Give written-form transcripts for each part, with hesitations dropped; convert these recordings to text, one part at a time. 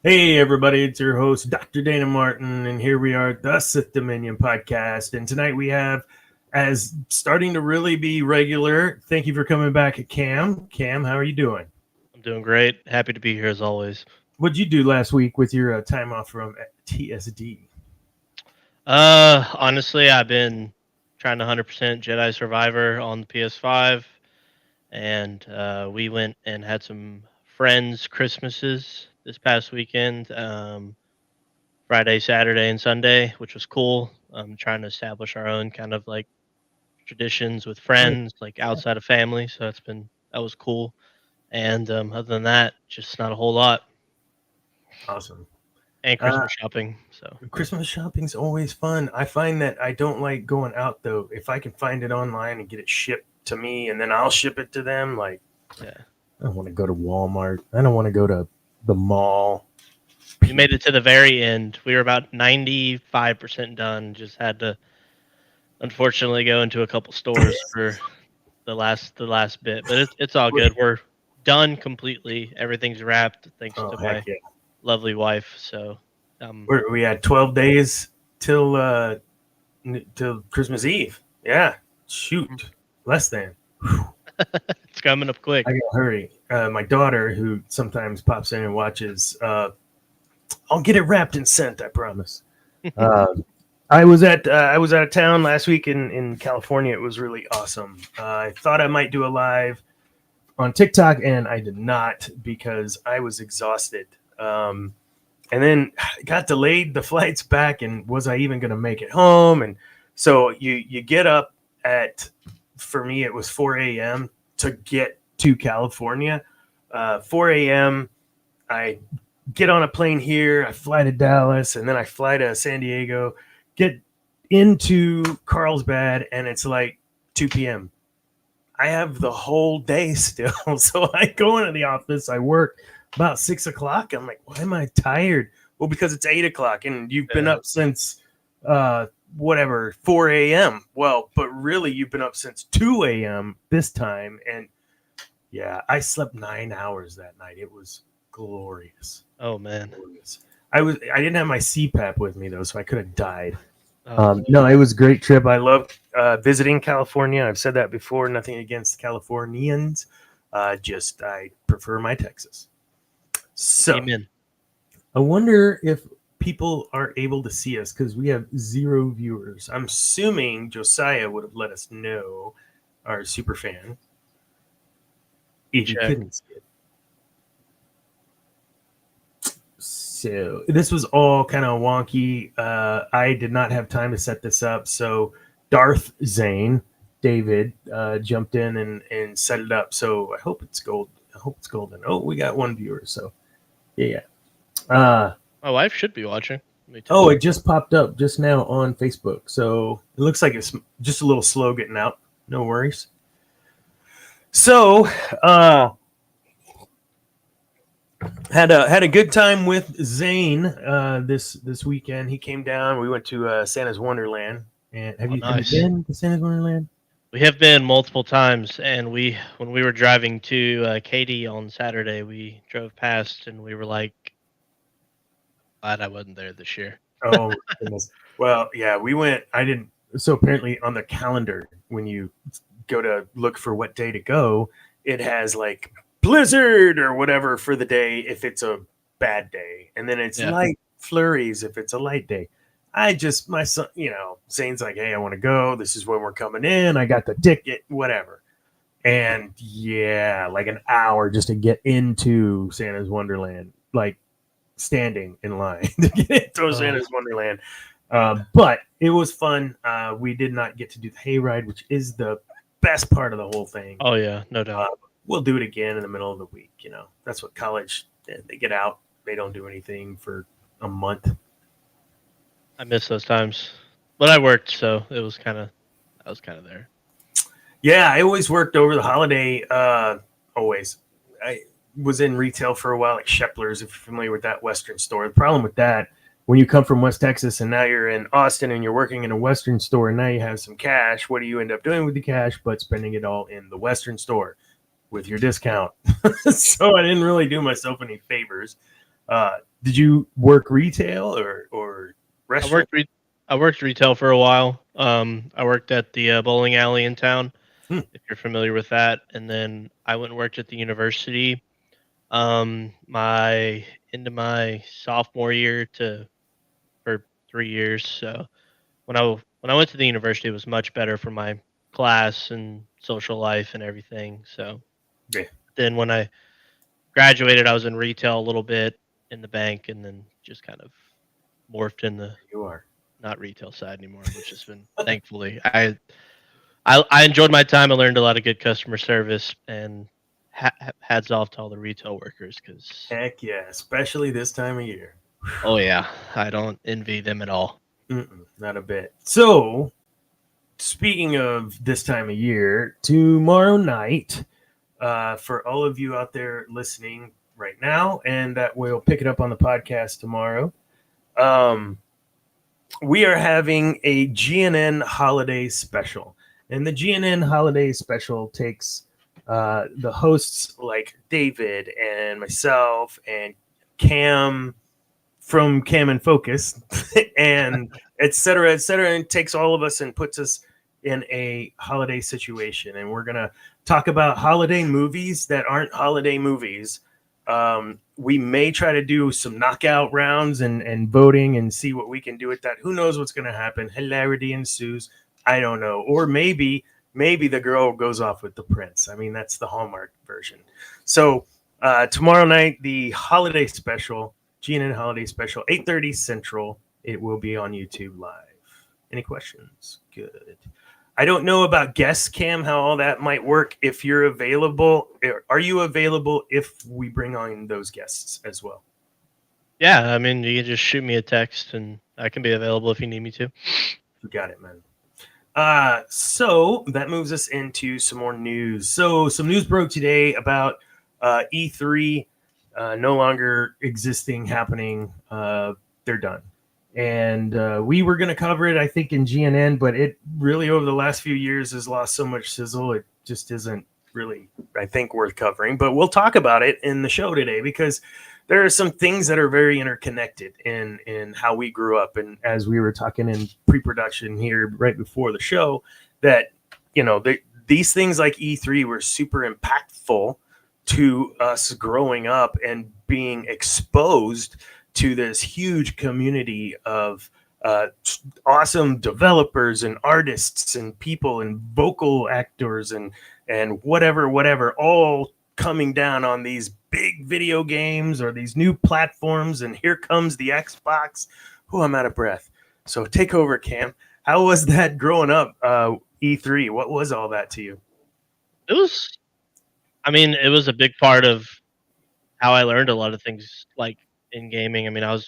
Hey everybody, it's your host, Dr. Dana Martin, and here we are at the Sith Dominion podcast. And tonight we have, as starting to really be regular, thank you for coming back, Cam. Cam, how are you doing? I'm doing great. Happy to be here as always. What'd you do last week with your time off from TSD? Honestly, I've been trying to 100% Jedi Survivor on the PS5, and we went and had some friends' Christmases this past weekend, Friday, Saturday, and Sunday, which was cool. Trying to establish our own kind of like traditions with Nice. friends, like outside of family. So that was cool. And other than that, just not a whole lot. Awesome. And Uh, Christmas shopping. So Christmas shopping's always fun. I find that I don't like going out though. If I can find it online and get it shipped to me and then I'll ship it to them, like yeah. I don't want to go to Walmart. I don't want to go to the mall. We made it to the very end. We were about 95% done. Just had to unfortunately go into a couple stores for the last bit, but it's all good. We're done completely. Everything's wrapped thanks Oh to heck my yeah! lovely wife. So We had 12 days till Christmas Eve. Yeah, shoot, less than. it's coming up quick. I gotta hurry. My daughter, who sometimes pops in and watches, I'll get it wrapped and sent. I promise. Uh, I was out of town last week in California. It was really awesome. I thought I might do a live on TikTok, and I did not because I was exhausted. And then got delayed the flights back, and was I even going to make it home? And so you get up at, for me it was 4 a.m. to get to California. 4 a.m. I get on a plane here, I fly to Dallas, and then I fly to San Diego, get into Carlsbad, and it's like 2 p.m. I have the whole day still. So I go into the office, I work about 6 o'clock. I'm like, why am I tired? Well, because it's 8 o'clock and you've been up since whatever, 4 a.m. Well, but really you've been up since 2 a.m. this time. And yeah, I slept 9 hours that night. It was glorious. Oh man. Glorious. I didn't have my CPAP with me though, so I could have died. Oh, No, it was a great trip. I love visiting California. I've said that before. Nothing against Californians. Just I prefer my Texas. So amen. I wonder if people are able to see us because we have 0 viewers. I'm assuming Josiah would have let us know, our super fan, if you couldn't see it. So this was all kind of wonky. I did not have time to set this up. So Darth Zane, David, jumped in and set it up. So I hope it's gold. I hope it's golden. Oh, we got 1 viewer. So yeah. My wife should be watching. Oh, it just popped up just now on Facebook. So it looks like it's just a little slow getting out. No worries. So had a good time with Zane this weekend. He came down. We went to Santa's Wonderland. And have you been to Santa's Wonderland? We have been multiple times, and when we were driving to Katy on Saturday, we drove past, and we were like, "Glad I wasn't there this year." Oh goodness. Well, yeah, we went. I didn't. So apparently, on the calendar, when you go to look for what day to go, it has like blizzard or whatever for the day if it's a bad day, and then it's light flurries if it's a light day. My son, Zane's like, hey, I want to go. This is when we're coming in. I got the ticket, whatever. And yeah, like an hour just to get into Santa's Wonderland, like standing in line to get into Santa's Wonderland. But it was fun. We did not get to do the hayride, which is the best part of the whole thing. Oh yeah, no doubt. We'll do it again in the middle of the week. That's what college. They get out. They don't do anything for a month. I miss those times, but I worked, so I was kind of there. Yeah, I always worked over the holiday. Always, I was in retail for a while, like Shepler's. If you're familiar with that Western store, the problem with that, when you come from West Texas and now you're in Austin and you're working in a Western store and now you have some cash, what do you end up doing with the cash but spending it all in the Western store with your discount? So I didn't really do myself any favors. Did you work retail or I restaurant? worked re- I worked retail for a while. I worked at the bowling alley in town, Hmm, if you're familiar with that, and then I went and worked at the university. My into my sophomore year to for 3 years. So when I went to the university, it was much better for my class and social life and everything. So yeah, then when I graduated, I was in retail a little bit in the bank, and then just kind of morphed in the you are. not retail side anymore, which has been thankfully I enjoyed my time. I learned a lot of good customer service, and hats off to all the retail workers because Heck yeah, especially this time of year. oh yeah, I don't envy them at all. Not a bit. So, speaking of this time of year, tomorrow night, for all of you out there listening right now, and that will pick it up on the podcast tomorrow, um, we are having a GNN holiday special. And the GNN holiday special takes the hosts like David and myself and Cam from Cam and Focus and et cetera, and takes all of us and puts us in a holiday situation. And we're going to talk about holiday movies that aren't holiday movies. We may try to do some knockout rounds and voting and see what we can do with that. Who knows what's going to happen? Hilarity ensues. I don't know. Or maybe the girl goes off with the prince. I mean, that's the Hallmark version. So tomorrow night, the holiday special, GNN holiday special, 8:30 Central. It will be on YouTube live. Any questions? Good. I don't know about guest cam, how all that might work. If you're available, are you available if we bring on those guests as well? Yeah, I mean, you can just shoot me a text, and I can be available if you need me to. You got it, man. So that moves us into some more news. So some news broke today about E3 no longer existing, happening. They're done. And we were going to cover it, I think, in GNN, but it really, over the last few years, has lost so much sizzle. It just isn't really, I think, worth covering. But we'll talk about it in the show today because there are some things that are very interconnected in how we grew up. And as we were talking in pre-production here right before the show, that these things like E3 were super impactful to us growing up and being exposed to this huge community of awesome developers and artists and people and vocal actors and whatever, all coming down on these big video games or these new platforms. And here comes the Xbox. Oh, I'm out of breath. So take over, Cam. How was that growing up? E3. What was all that to you? It was, I mean, it was a big part of how I learned a lot of things, like in gaming. I mean, I've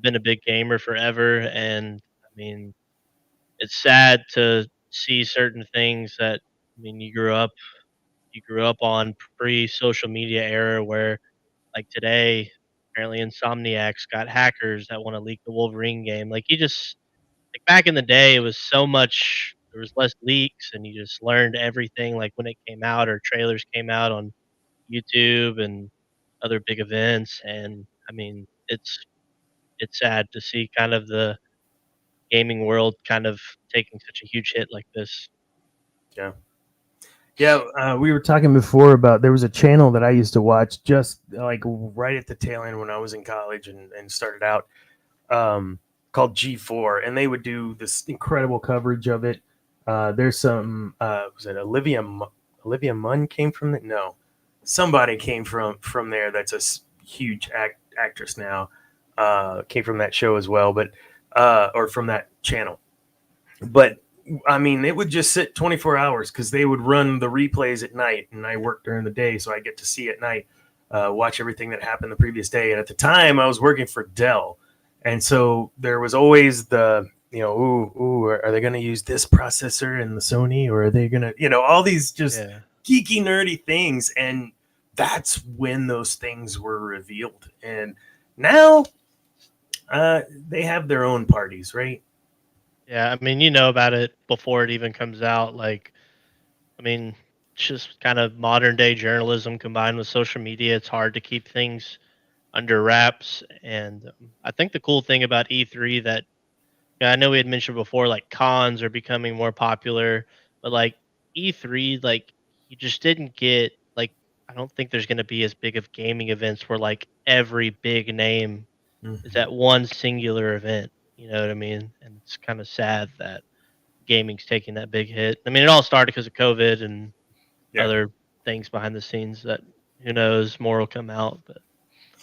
been a big gamer forever, and I mean, it's sad to see certain things that I mean you grew up on pre-social media era where like today apparently Insomniac's got hackers that want to leak the Wolverine game. Like you just like back in the day it was so much there was less leaks and you just learned everything like when it came out or trailers came out on YouTube and other big events and I mean it's sad to see kind of the gaming world kind of taking such a huge hit like this. Yeah. Yeah, we were talking before about there was a channel that I used to watch just like right at the tail end when I was in college and started out called G4, and they would do this incredible coverage of it. There's some was it Olivia Munn came from it? No, somebody came from there. That's a huge actress now. Came from that show as well, but or from that channel. But I mean, it would just sit 24 hours because they would run the replays at night, and I work during the day, so I get to see at night, watch everything that happened the previous day. And at the time, I was working for Dell, and so there was always the are they going to use this processor in the Sony, or are they going to all these just Yeah. geeky nerdy things, and that's when those things were revealed. And now they have their own parties, right? Yeah, I mean, you know about it before it even comes out. Like, I mean, it's just kind of modern day journalism combined with social media. It's hard to keep things under wraps. And I think the cool thing about E3 that I know we had mentioned before, like cons are becoming more popular, but like E3, like you just didn't get like I don't think there's going to be as big of gaming events where like every big name is Mhm. at one singular event. You know what I mean? And it's kind of sad that gaming's taking that big hit. I mean, it all started because of COVID and Yeah. other things behind the scenes that who knows more will come out, but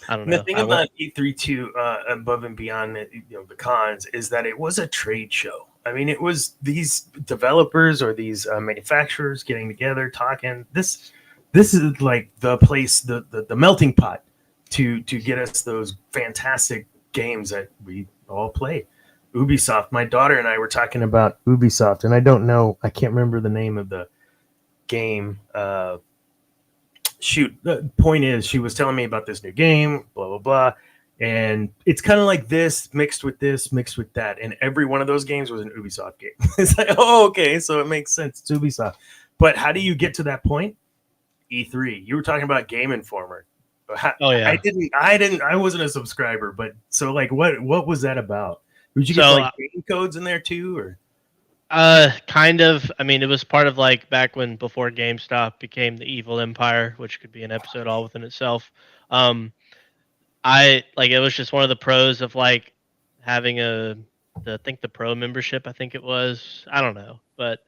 I don't And the know. thing I want about E3 too, above and beyond the cons, is that it was a trade show. I mean, it was these developers or these manufacturers getting together, talking. This is like the place, the melting pot to get us those fantastic games that we all play. Ubisoft. My daughter and I were talking about Ubisoft, and I can't remember the name of the game. Shoot, the point is, she was telling me about this new game, blah blah blah, and it's kind of like this mixed with this, mixed with that, and every one of those games was an Ubisoft game. It's like, oh, okay, so it makes sense. It's Ubisoft, but how do you get to that point? E3. You were talking about Game Informer. oh yeah. I wasn't a subscriber, but so like, what was that about? Did you get So like game codes in there too, or? kind of. I mean, it was part of like back when before GameStop became the evil empire, which could be an episode all within itself. Um, I like it was just one of the pros of like having I think the pro membership. I think it was. I don't know, but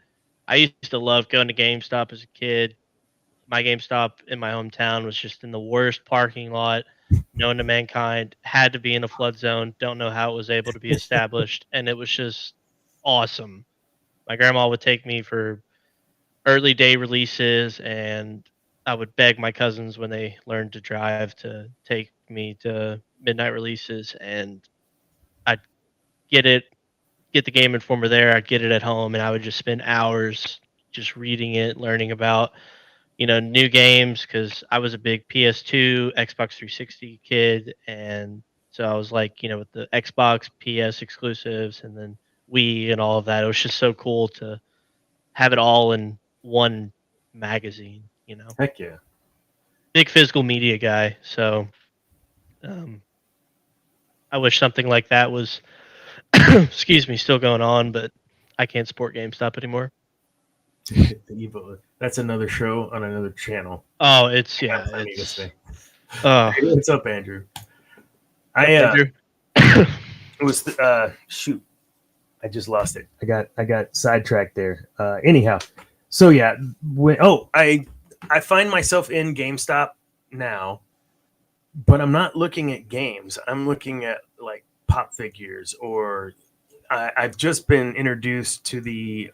I used to love going to GameStop as a kid. My GameStop in my hometown was just in the worst parking lot known to mankind. Had to be in a flood zone. Don't know how it was able to be established, and it was just awesome. My grandma would take me for early day releases, and I would beg my cousins when they learned to drive to take me to midnight releases, and I'd get it, get the Game Informer there. I'd get it at home, and I would just spend hours just reading it, learning about new games because I was a big PS2, Xbox 360 kid, and so I was like, with the Xbox, PS exclusives, and then Wii and all of that. It was just so cool to have it all in one magazine. Heck yeah. Big physical media guy, so um, I wish something like that was, excuse me, still going on, but I can't support GameStop anymore. The evil. That's another show on another channel. Oh, I have plenty to say. uh, Hey, what's up, Andrew? up, I Andrew. it was shoot, I just lost it. I got sidetracked there. Anyhow, so yeah, I find myself in GameStop now, but I'm not looking at games. I'm looking at like pop figures, or I've just been introduced to the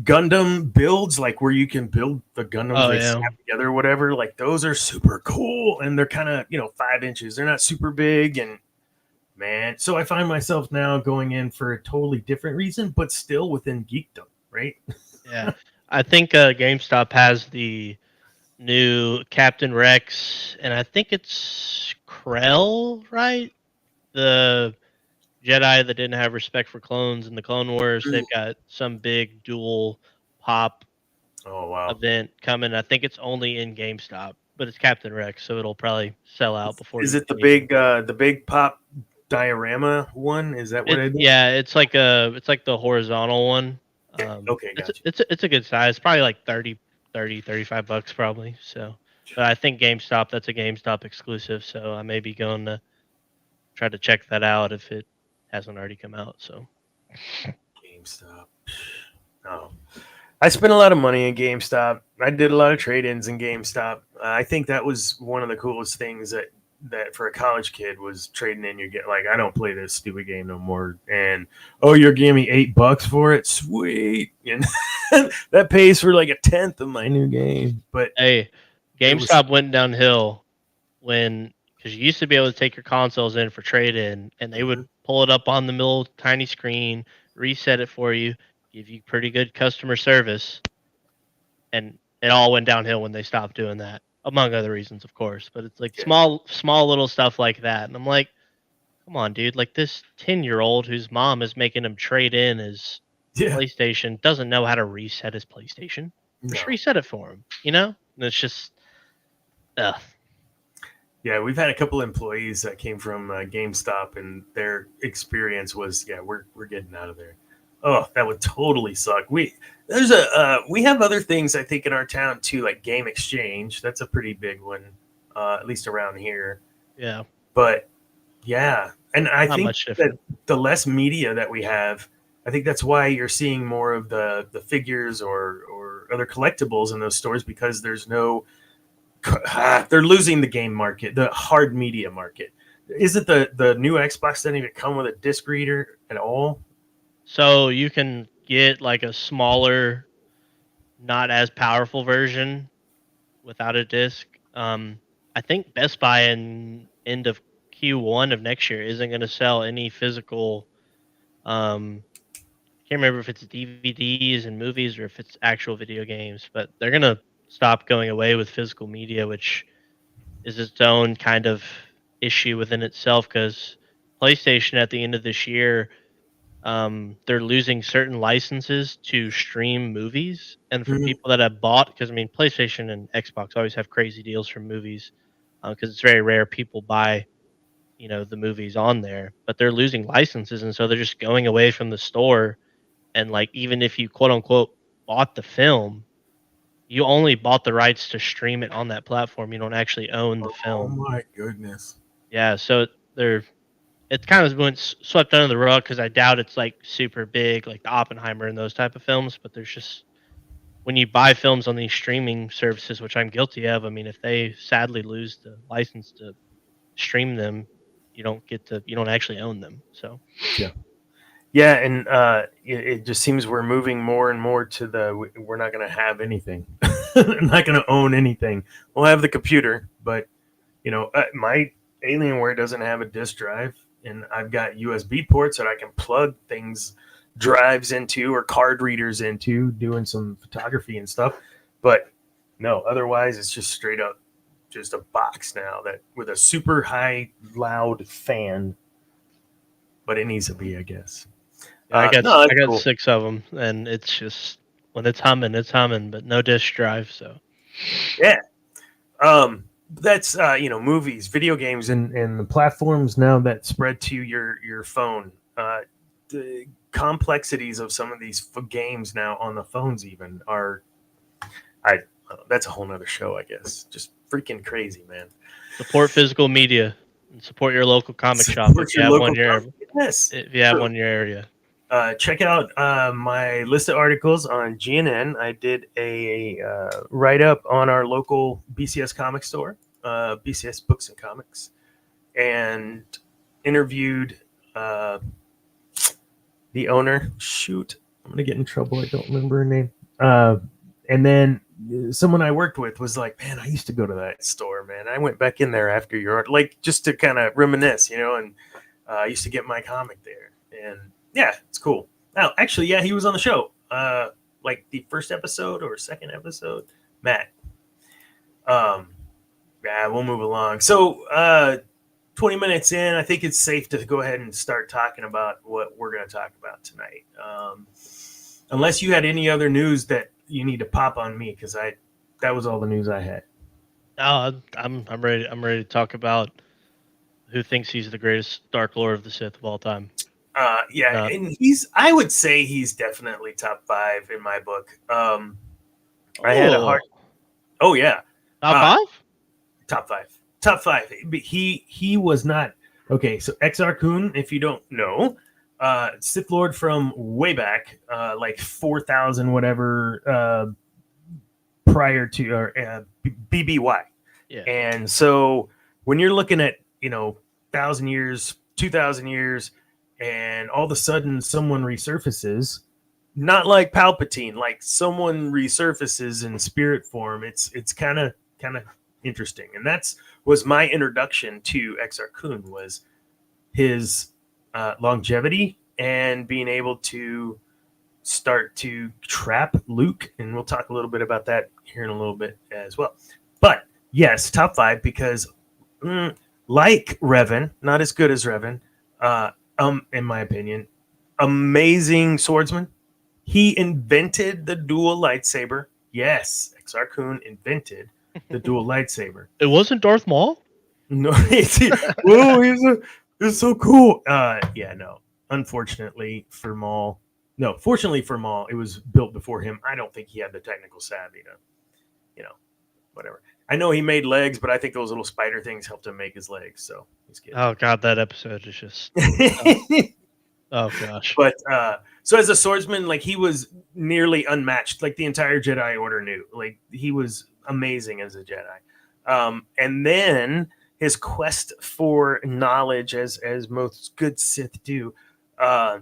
Gundam builds, like where you can build the Gundams Oh they yeah. snap together or whatever. Like those are super cool, and they're kind of 5 inches. They're not super big, and man, so I find myself now going in for a totally different reason, but still within geekdom, right? Yeah, I think GameStop has the new Captain Rex, and I think it's Krell, right? The Jedi that didn't have respect for clones in the Clone Wars. They've got some big dual pop Oh wow! event coming. I think it's only in GameStop, but it's Captain Rex, so it'll probably sell out before Is you it the can even. big pop diorama one? Is that what It it is? yeah, it's like the horizontal one. Okay, okay, It's gotcha. it's a good size, probably like 35 bucks probably. So, but I think GameStop that's a GameStop exclusive, so I may be going to try to check that out if it hasn't already come out. So, GameStop. Oh, I spent a lot of money in GameStop. I did a lot of trade-ins in GameStop. I think that was one of the coolest things that for a college kid was trading in your get. Like, I don't play this stupid game no more, and oh, you're giving me $8 for it, sweet, and that pays for like a tenth of my new game. But hey, it was GameStop went downhill when because you used to be able to take your consoles in for trade in, and they would mhm, pull it up on the little tiny screen, reset it for you, give you pretty good customer service, and it all went downhill when they stopped doing that, among other reasons, of course. But it's like yeah, small little stuff like that, and I'm like, come on, dude! Like this 10-year-old whose mom is making him trade in his yeah, PlayStation doesn't know how to reset his PlayStation. Just no, reset it for him, And it's just, ugh. Yeah, we've had a couple employees that came from GameStop, and their experience was, yeah, we're getting out of there. Oh, that would totally suck. We have other things I think in our town too, like Game Exchange. That's a pretty big one, at least around here. Yeah, But yeah, and I not think much that different. the less media that we have, I think that's why you're seeing more of the figures or other collectibles in those stores, because there's no they're losing the game market, the hard media market. Is it the new Xbox doesn't even come with a disc reader at all? So you can get like a smaller, not as powerful version without a disc. I think Best Buy in end of Q1 of next year isn't going to sell any physical. Can't remember if it's DVDs and movies or if it's actual video games, but they're going to stop going away with physical media, which is its own kind of issue within itself because PlayStation at the end of this year, they're losing certain licenses to stream movies. And for Mhm. people that have bought, because I mean, PlayStation and Xbox always have crazy deals for movies because it's very rare people buy, the movies on there, but they're losing licenses. And so they're just going away from the store. And like, even if you quote unquote bought the film, you only bought the rights to stream it on that platform. You don't actually own the Oh film. my goodness. Yeah, so they're it kind of went swept under the rug because I doubt it's like super big like the Oppenheimer and those type of films. But there's just when you buy films on these streaming services, which I'm guilty of. I mean, if they sadly lose the license to stream them, you don't actually own them. So Yeah. Yeah, and it just seems we're moving more and more to we're not going to have anything, not going to own anything. We'll have the computer, but my Alienware doesn't have a disk drive, and I've got USB ports that I can plug things, drives into or card readers into, doing some photography and stuff. But no, otherwise it's just straight up just a box now that with a super high loud fan, but it needs to be, I guess. yeah, No, I that's got cool. 6 of them, and it's just when it's humming, but no disk drive. So Yeah. That's movies, video games, and the platforms now that spread to your phone. The complexities of some of these games now on the phones even are I that's a whole nother show, I guess. Just freaking crazy, man. support physical media and support your local comic shop Support your local company. Yes, if you have true. one in your area. Check out my list of articles on GNN. I did a write up on our local BCS comic store, BCS Books and Comics, and interviewed the owner. Shoot, I'm gonna get in trouble. I don't remember her name. And then someone I worked with was like, "Man, I used to go to that store. Man, I went back in there after your art, like just to kind of reminisce, And I used to get my comic there, and yeah, it's cool. Now, actually, yeah, he was on the show, like the first episode or second episode. Matt. Um, yeah, we'll move along. So, 20 minutes in, I think it's safe to go ahead and start talking about what we're going to talk about tonight. Unless you had any other news that you need to pop on me, because that was all the news I had. No, I'm ready. I'm ready to talk about who thinks he's the greatest Dark Lord of the Sith of all time. Yeah, Uh, and I would say he's definitely top 5 in my book. I had a oh, hard, oh yeah, top uh, five? top 5, top 5. But he was not okay. So Exar Kun, if you don't know, Sith Lord from way back, like 4,000 whatever, prior to or BBY. Yeah. And so when you're looking at 1,000 years, 2,000 years, and all of a sudden someone resurfaces, not like Palpatine, like someone resurfaces in spirit form. It's kind of interesting, and that's was my introduction to Exar Kun, was his longevity and being able to start to trap Luke, and we'll talk a little bit about that here in a little bit as well. But yes, top 5 because like Revan, not as good as Revan, in my opinion, amazing swordsman. He invented the dual lightsaber. Yes, Exar Kun invented the dual lightsaber. It wasn't Darth Maul? No, whoa, he's so cool. Yeah, no. Unfortunately for Maul, no. Fortunately for Maul, it was built before him. I don't think he had the technical savvy to, you know, whatever. I know he made legs, but I think those little spider things helped him make his legs. So he's kidding. Oh god, that episode is just oh gosh. But so as a swordsman, like he was nearly unmatched. Like the entire Jedi Order knew. Like he was amazing as a Jedi. And then his quest for knowledge, as most good Sith do, uh,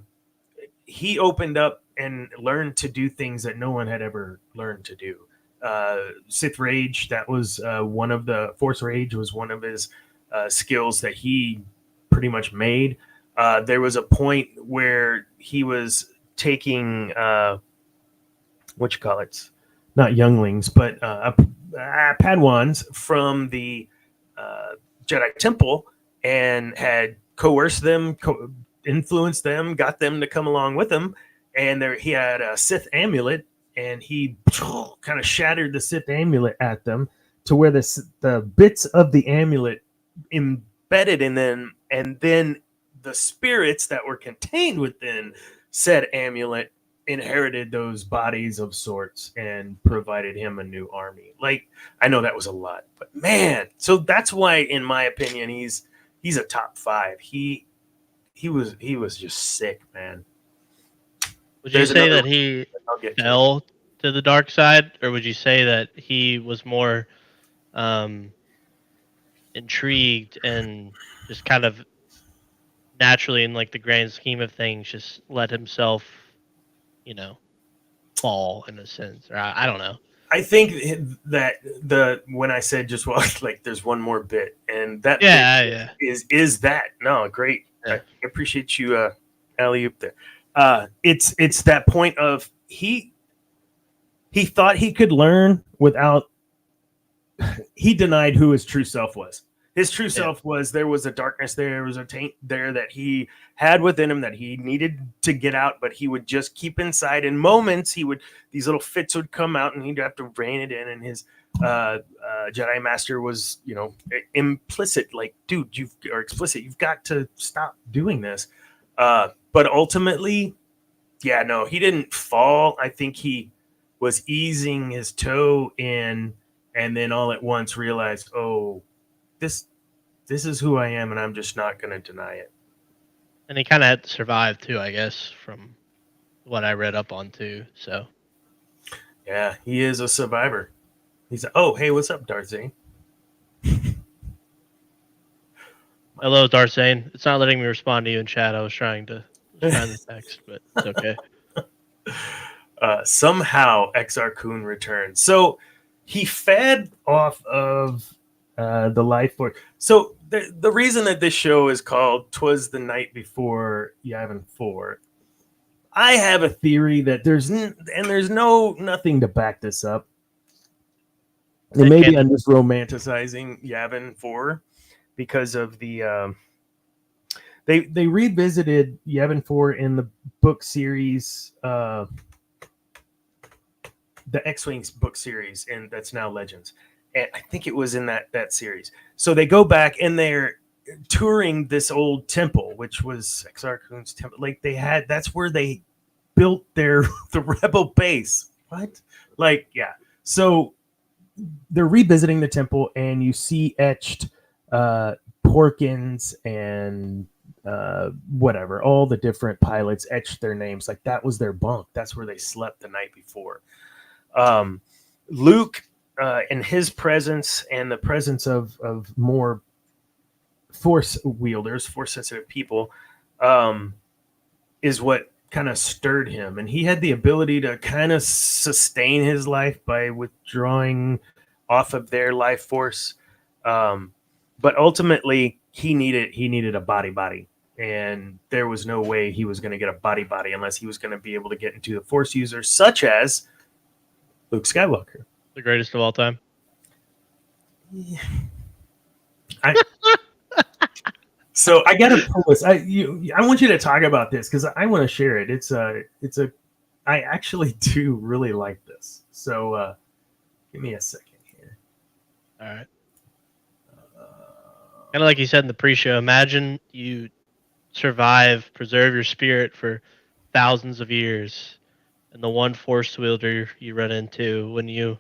he opened up and learned to do things that no one had ever learned to do. Sith Rage, that was one of the Force Rage was one of his skills that he pretty much made. There was a point where he was taking what you call it, not younglings, but Padawans from the Jedi Temple and had coerced them, influenced them, got them to come along with him. And there, he had a Sith amulet, and he kind of shattered the Sith amulet at them to where the bits of the amulet embedded in them, and then the spirits that were contained within said amulet inherited those bodies of sorts and provided him a new army. Like, I know that was a lot, but man, so that's why, in my opinion, he's a top 5. He was just sick, man. Would you say that he fell to the dark side, or would you say that he was more intrigued and just kind of naturally, in like the grand scheme of things, just let himself, fall in a sense, or I don't know. I think that when I said just like there's one more bit, and that yeah is that no great. Yeah. I appreciate you alley oop there. It's that point of he thought he could learn without. He denied who his true self was. His true self was there was a darkness there was a taint there that he had within him that he needed to get out, but he would just keep inside. In moments, these little fits would come out, and he'd have to rein it in. And his Jedi Master was, implicit, like, dude, or explicit. You've got to stop doing this. But ultimately, yeah, no, he didn't fall. I think he was easing his toe in, and then all at once realized, oh, this is who I am, and I'm just not going to deny it. And he kind of had to survive too, I guess, from what I read up on too. So, yeah, he is a survivor. He's oh, hey, what's up, Darth Zane? Hello, Darth Zane. It's not letting me respond to you in chat. I was trying to text, but it's okay. Somehow Exar Kun returned. So he fed off of the life force. So the reason that this show is called "Twas the Night Before Yavin IV," I have a theory that there's nothing to back this up. And maybe I'm just romanticizing Yavin IV because of the they revisited Yavin IV in the book series, the X-Wings book series, and that's now Legends. And I think it was in that series. So they go back and they're touring this old temple, which was Exar Kun's temple. Like that's where they built the rebel base. What? Like, yeah. So they're revisiting the temple, and you see etched Porkins and whatever, all the different pilots etched their names. Like that was their bunk. That's where they slept the night before. Luke, in his presence and the presence of more force wielders, force sensitive people, is what kind of stirred him. And he had the ability to kind of sustain his life by withdrawing off of their life force. But ultimately he needed a body. And there was no way he was going to get a body unless he was going to be able to get into the force users such as Luke Skywalker. The greatest of all time. Yeah. So I gotta pull this. I want you to talk about this because I want to share it. I actually do really like this. So give me a second here. All right. Kind of like you said in the pre-show. Imagine you survive, preserve your spirit for thousands of years, and the one force wielder you run into when you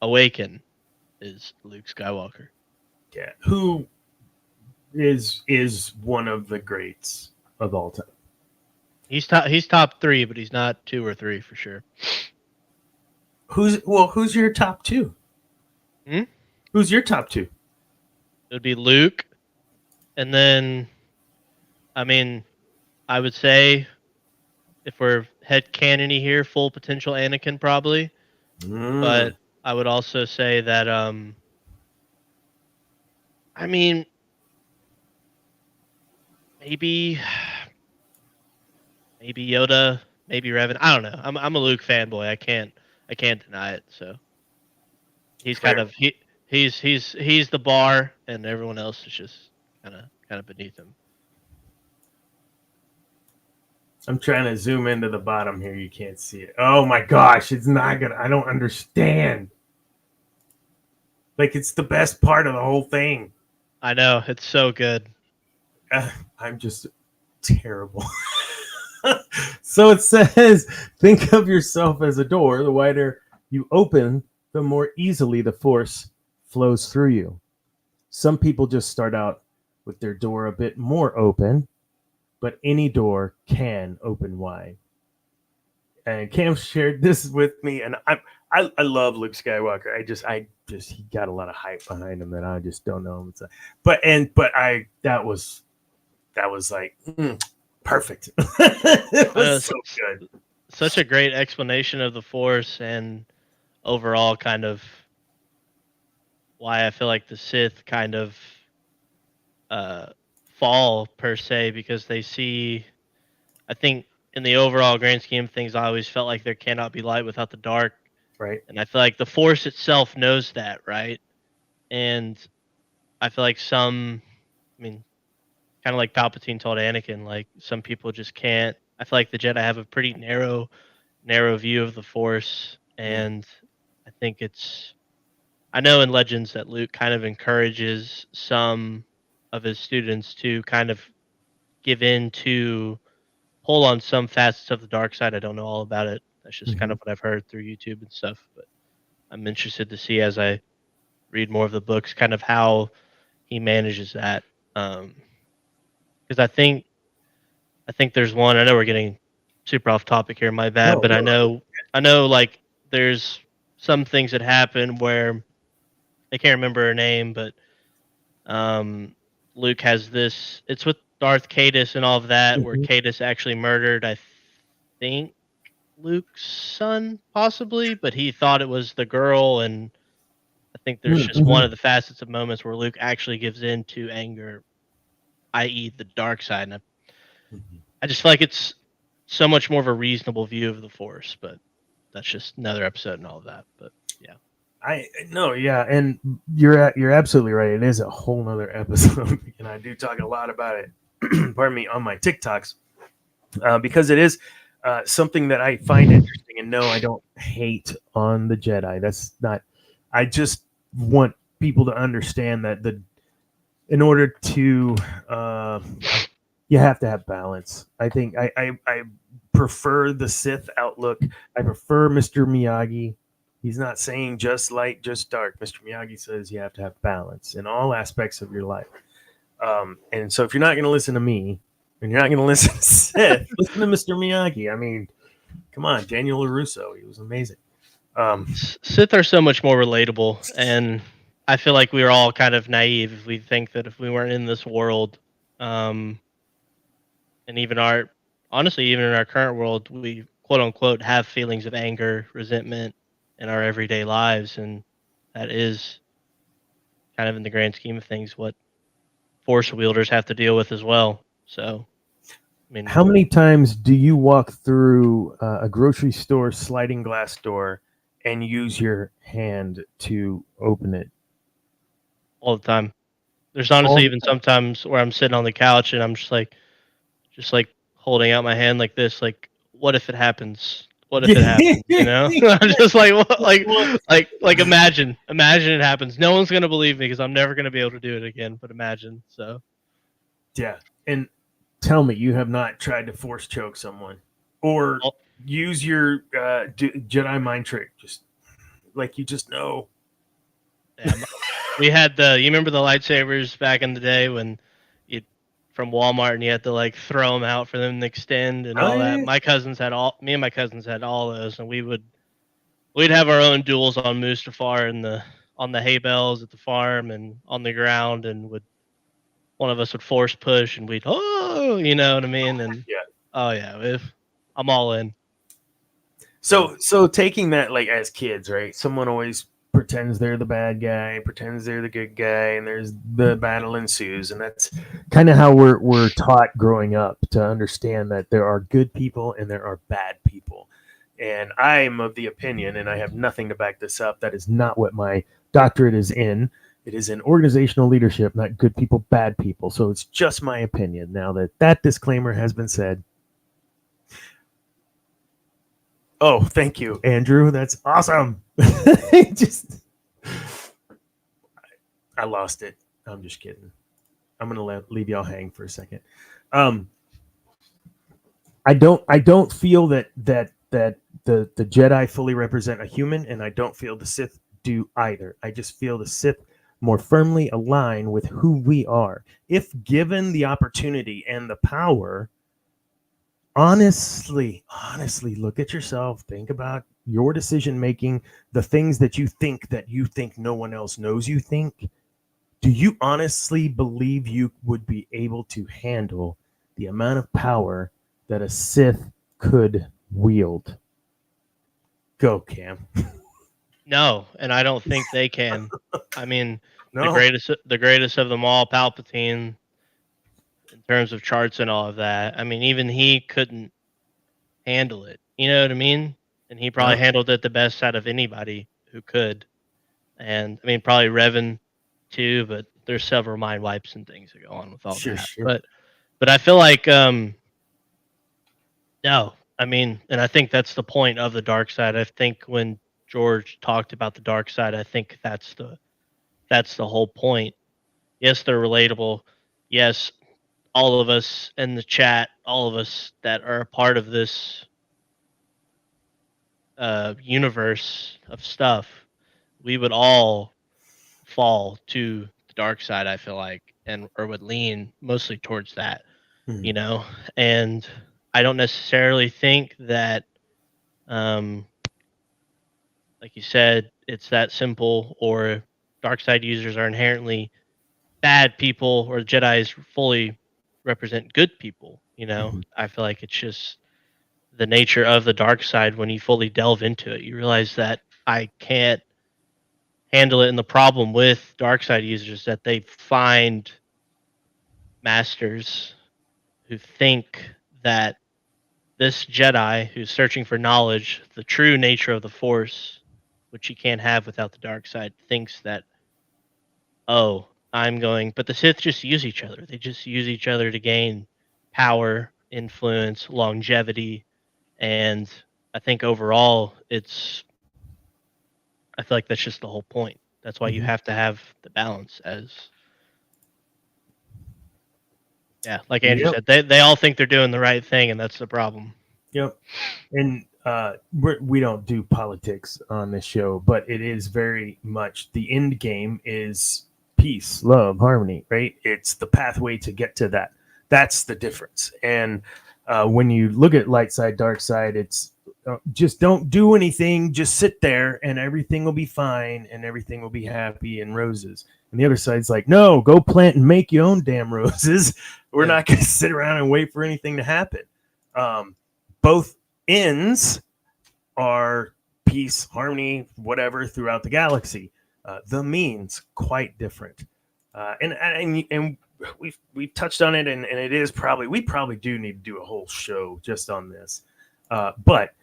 awaken is Luke Skywalker. Yeah, who is one of the greats of all time. He's top 3, but he's not 2 or 3 for sure. Who's your top 2? Hmm? Who's your top 2? It would be Luke, and then, I mean, I would say if we're head canony here, full potential Anakin probably, but I would also say that I mean, maybe maybe Yoda, maybe Revan. I don't know. I'm a Luke fanboy. I can't deny it. So he's Fair. kind of he's the bar, and everyone else is just kind of beneath him. I'm trying to zoom into the bottom here. You can't see it. Oh my gosh, it's not gonna. I don't understand. Like it's the best part of the whole thing. I know it's so good. I'm just terrible. So it says, think of yourself as a door. The wider you open, the more easily the force flows through you. Some people just start out with their door a bit more open, but any door can open wide. And Cam shared this with me, and I love Luke Skywalker. I just he got a lot of hype behind him, and I just don't know him. But that was like perfect. It was so good. Such a great explanation of the Force, and overall kind of why I feel like the Sith kind of fall per se, because they see, I think in the overall grand scheme of things, I always felt like there cannot be light without the dark. Right. And I feel like the Force itself knows that, right? And I feel like I mean, kind of like Palpatine told Anakin, like some people just can't. I feel like the Jedi have a pretty narrow view of the Force, and I think I know in Legends that Luke kind of encourages some of his students to kind of give in to pull on some facets of the dark side. I don't know all about it. That's just kind of what I've heard through YouTube and stuff. But I'm interested to see, as I read more of the books, kind of how he manages that. Because I think there's one. I know we're getting super off topic here. My bad, but I know like there's some things that happen where I can't remember her name, but Luke has this. It's with Darth Cadus and all of that, where Cadus actually murdered, I think, Luke's son, possibly, but he thought it was the girl, and I think there's just one of the facets of moments where Luke actually gives in to anger, i.e., the dark side. And I just feel like it's so much more of a reasonable view of the Force, but that's just another episode and all of that. But yeah. And you're absolutely right. It is a whole nother episode, and I do talk a lot about it. Pardon me, on my TikToks, because it is something that I find interesting. And no, I don't hate on the Jedi. That's not. I just want people to understand that in order to you have to have balance. I think I prefer the Sith outlook. I prefer Mr. Miyagi. He's not saying just light, just dark. Mr. Miyagi says you have to have balance in all aspects of your life. And so if you're not going to listen to me and you're not going to listen to Sith, listen to Mr. Miyagi. I mean, come on, Daniel LaRusso. He was amazing. Sith are so much more relatable, and I feel like we are all kind of naive if we think that if we weren't in this world, and even honestly, even in our current world, we quote unquote have feelings of anger, resentment in our everyday lives, and that is kind of in the grand scheme of things what Force wielders have to deal with as well. So, I mean, how many times do you walk through a grocery store sliding glass door and use your hand to open it? all the time. There's honestly even sometimes where I'm sitting on the couch and I'm just like holding out my hand like this, like, what if it happens? what if it happens? You know, I'm just like, what, like imagine it happens. No one's gonna believe me because I'm never gonna be able to do it again. But imagine, so Yeah, and tell me you have not tried to force choke someone or oh, use your Jedi mind trick. Just like you just know. yeah, we had you remember the lightsabers back in the day when you from Walmart and you had to like throw them out for them to extend and Oh all that. yeah, Me and my cousins had all those, and we'd have our own duels on Mustafar and on the hay bales at the farm and on the ground, and would one of us would force push and we'd you know what I mean? And yeah. oh yeah, if I'm all in. So So taking that like as kids, right? Someone always pretends they're the bad guy, pretends they're the good guy, and there's the battle ensues, and that's kind of how we're taught growing up to understand that there are good people and there are bad people. And I'm of the opinion, and I have nothing to back this up, that is not what my doctorate is in. It is in organizational leadership, not good people, bad people. So it's just my opinion. Now that that disclaimer has been said, oh, thank you, Andrew. That's awesome. Just, I lost it. I'm just kidding. I'm gonna leave y'all hang for a second. Um, I don't feel that the Jedi fully represent a human, and I don't feel the Sith do either. I just feel the Sith more firmly align with who we are. If given the opportunity and the power, honestly look at yourself, think about your decision making, the things that you think no one else knows you think. Do you honestly believe you would be able to handle the amount of power that a Sith could wield? Go, Cam. no, and I don't think they can. I mean, No. the greatest of them all, Palpatine, in terms of charts and all of that. I mean, even he couldn't handle it. You know what I mean? And he probably No. handled it the best out of anybody who could. And I mean, probably Revan too, but there's several mind wipes and things that go on with all Sure, that. sure. But I feel like no, I mean, and I think that's the point of the dark side. I think when George talked about the dark side, I think that's the whole point. Yes, they're relatable. Yes, all of us in the chat, all of us that are a part of this universe of stuff, we would all fall to the dark side, I feel like, and or would lean mostly towards that, Mhm. you know. And I don't necessarily think that um like you said, it's that simple, or dark side users are inherently bad people, or Jedi's fully represent good people, you know. Mhm. I feel like it's just the nature of the dark side. When you fully delve into it, you realize that I can't handle it. And the problem with dark side users is that they find masters who think that this Jedi who's searching for knowledge, the true nature of the Force, which you can't have without the dark side, thinks that, oh, I'm going. But the Sith just use each other. They just use each other to gain power, influence, longevity. And I think overall, I feel like that's just the whole point. That's why you Mhm. have to have the balance as, yeah, like Andrew Yep. said, they all think they're doing the right thing, and that's the problem. Yep. And we don't do politics on this show, but it is very much the end game is peace, love, harmony, right? It's the pathway to get to that. That's the difference. And when you look at light side, dark side, it's just don't do anything. Just sit there and everything will be fine and everything will be happy and roses. And the other side's like, no, go plant and make your own damn roses. We're Yeah. not going to sit around and wait for anything to happen. Both ends are peace, harmony, whatever throughout the galaxy. The means quite different, and we've touched on it, and it is probably we probably do need to do a whole show just on this, but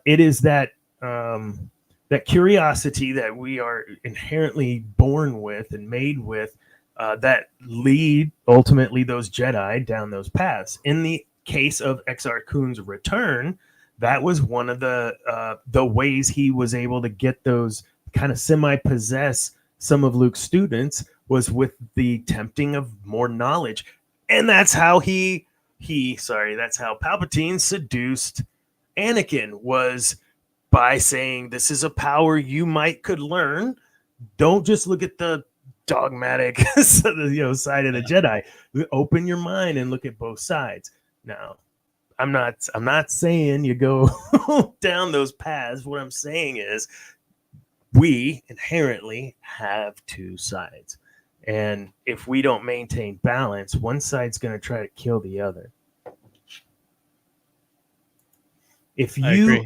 it is that that curiosity that we are inherently born with and made with that lead ultimately those Jedi down those paths. In the case of Exar Kun's return, that was one of the ways he was able to get those kind of semi-possess some of Luke's students was with the tempting of more knowledge. And that's how that's how Palpatine seduced Anakin, was by saying, this is a power you could learn. Don't just look at the dogmatic side of the Jedi. Open your mind and look at both sides. Now, I'm not saying you go down those paths. What I'm saying is we inherently have two sides. And if we don't maintain balance, one side's going to try to kill the other. If you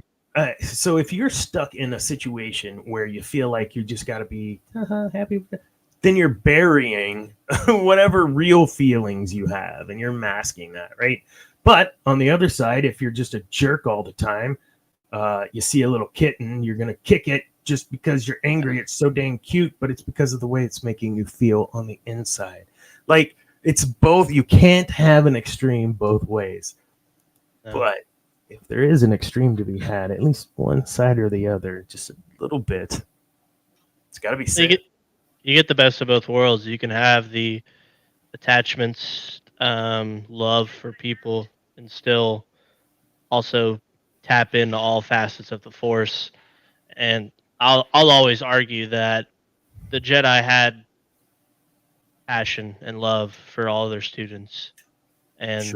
so if you're stuck in a situation where you feel like you just got to be happy with it, then you're burying whatever real feelings you have, and you're masking that, right? But on the other side, if you're just a jerk all the time, you see a little kitten, you're going to kick it just because you're angry. It's so dang cute, but it's because of the way it's making you feel on the inside. Like, it's both. You can't have an extreme both ways. No. But if there is an extreme to be had, at least one side or the other, just a little bit, it's got to be said. You get the best of both worlds. You can have the attachments, love for people, and still also tap into all facets of the Force. And I'll always argue that the Jedi had passion and love for all their students, and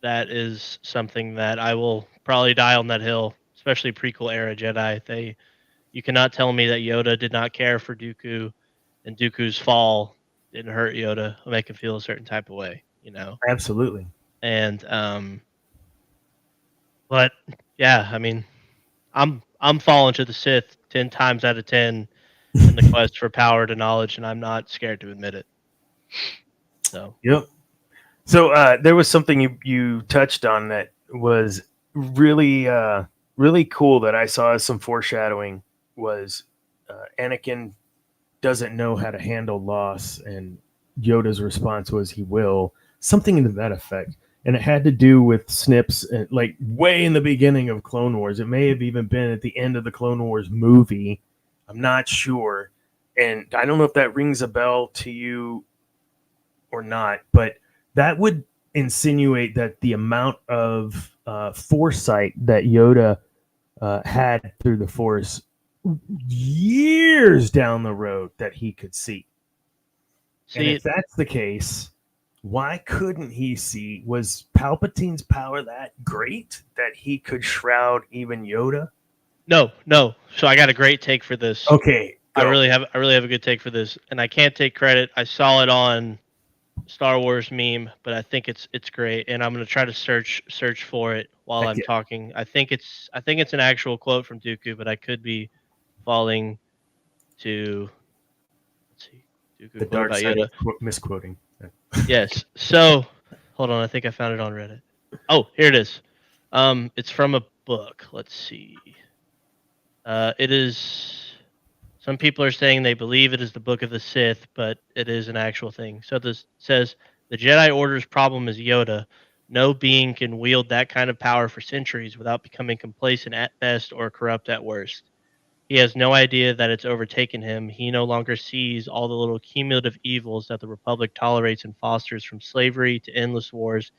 that is something that I will probably die on that hill, especially prequel era Jedi. You cannot tell me that Yoda did not care for Dooku, and Dooku's fall didn't hurt Yoda or make him feel a certain type of way, Absolutely. And but yeah, I mean, I'm falling to the Sith 10 times out of 10 in the quest for power to knowledge, and I'm not scared to admit it. So yep. So there was something you touched on that was really really cool that I saw as some foreshadowing. Was Anakin doesn't know how to handle loss, and Yoda's response was he will, something to that effect. And it had to do with Snips, like way in the beginning of Clone Wars. It may have even been at the end of the Clone Wars movie. I'm not sure. And I don't know if that rings a bell to you or not, but that would insinuate that the amount of foresight that Yoda had through the Force years down the road that he could see. And if that's the case, why couldn't he see? Was Palpatine's power that great that he could shroud even Yoda? No. So I got a great take for this. Okay, go. I really have a good take for this, and I can't take credit. I saw it on Star Wars meme, but I think it's great, and I'm gonna try to search for it while I'm talking. I think it's an actual quote from Dooku, but I could be falling to, let's see, Dooku the dark side of misquoting. Yes. So hold on, I think I found it on Reddit. Oh, here it is. It's from a book. Let's see. It is. Some people are saying they believe it is the Book of the Sith, but it is an actual thing. So this says, the Jedi Order's problem is Yoda. No being can wield that kind of power for centuries without becoming complacent at best or corrupt at worst. He has no idea that it's overtaken him. He no longer sees all the little cumulative evils that the Republic tolerates and fosters, from slavery to endless wars,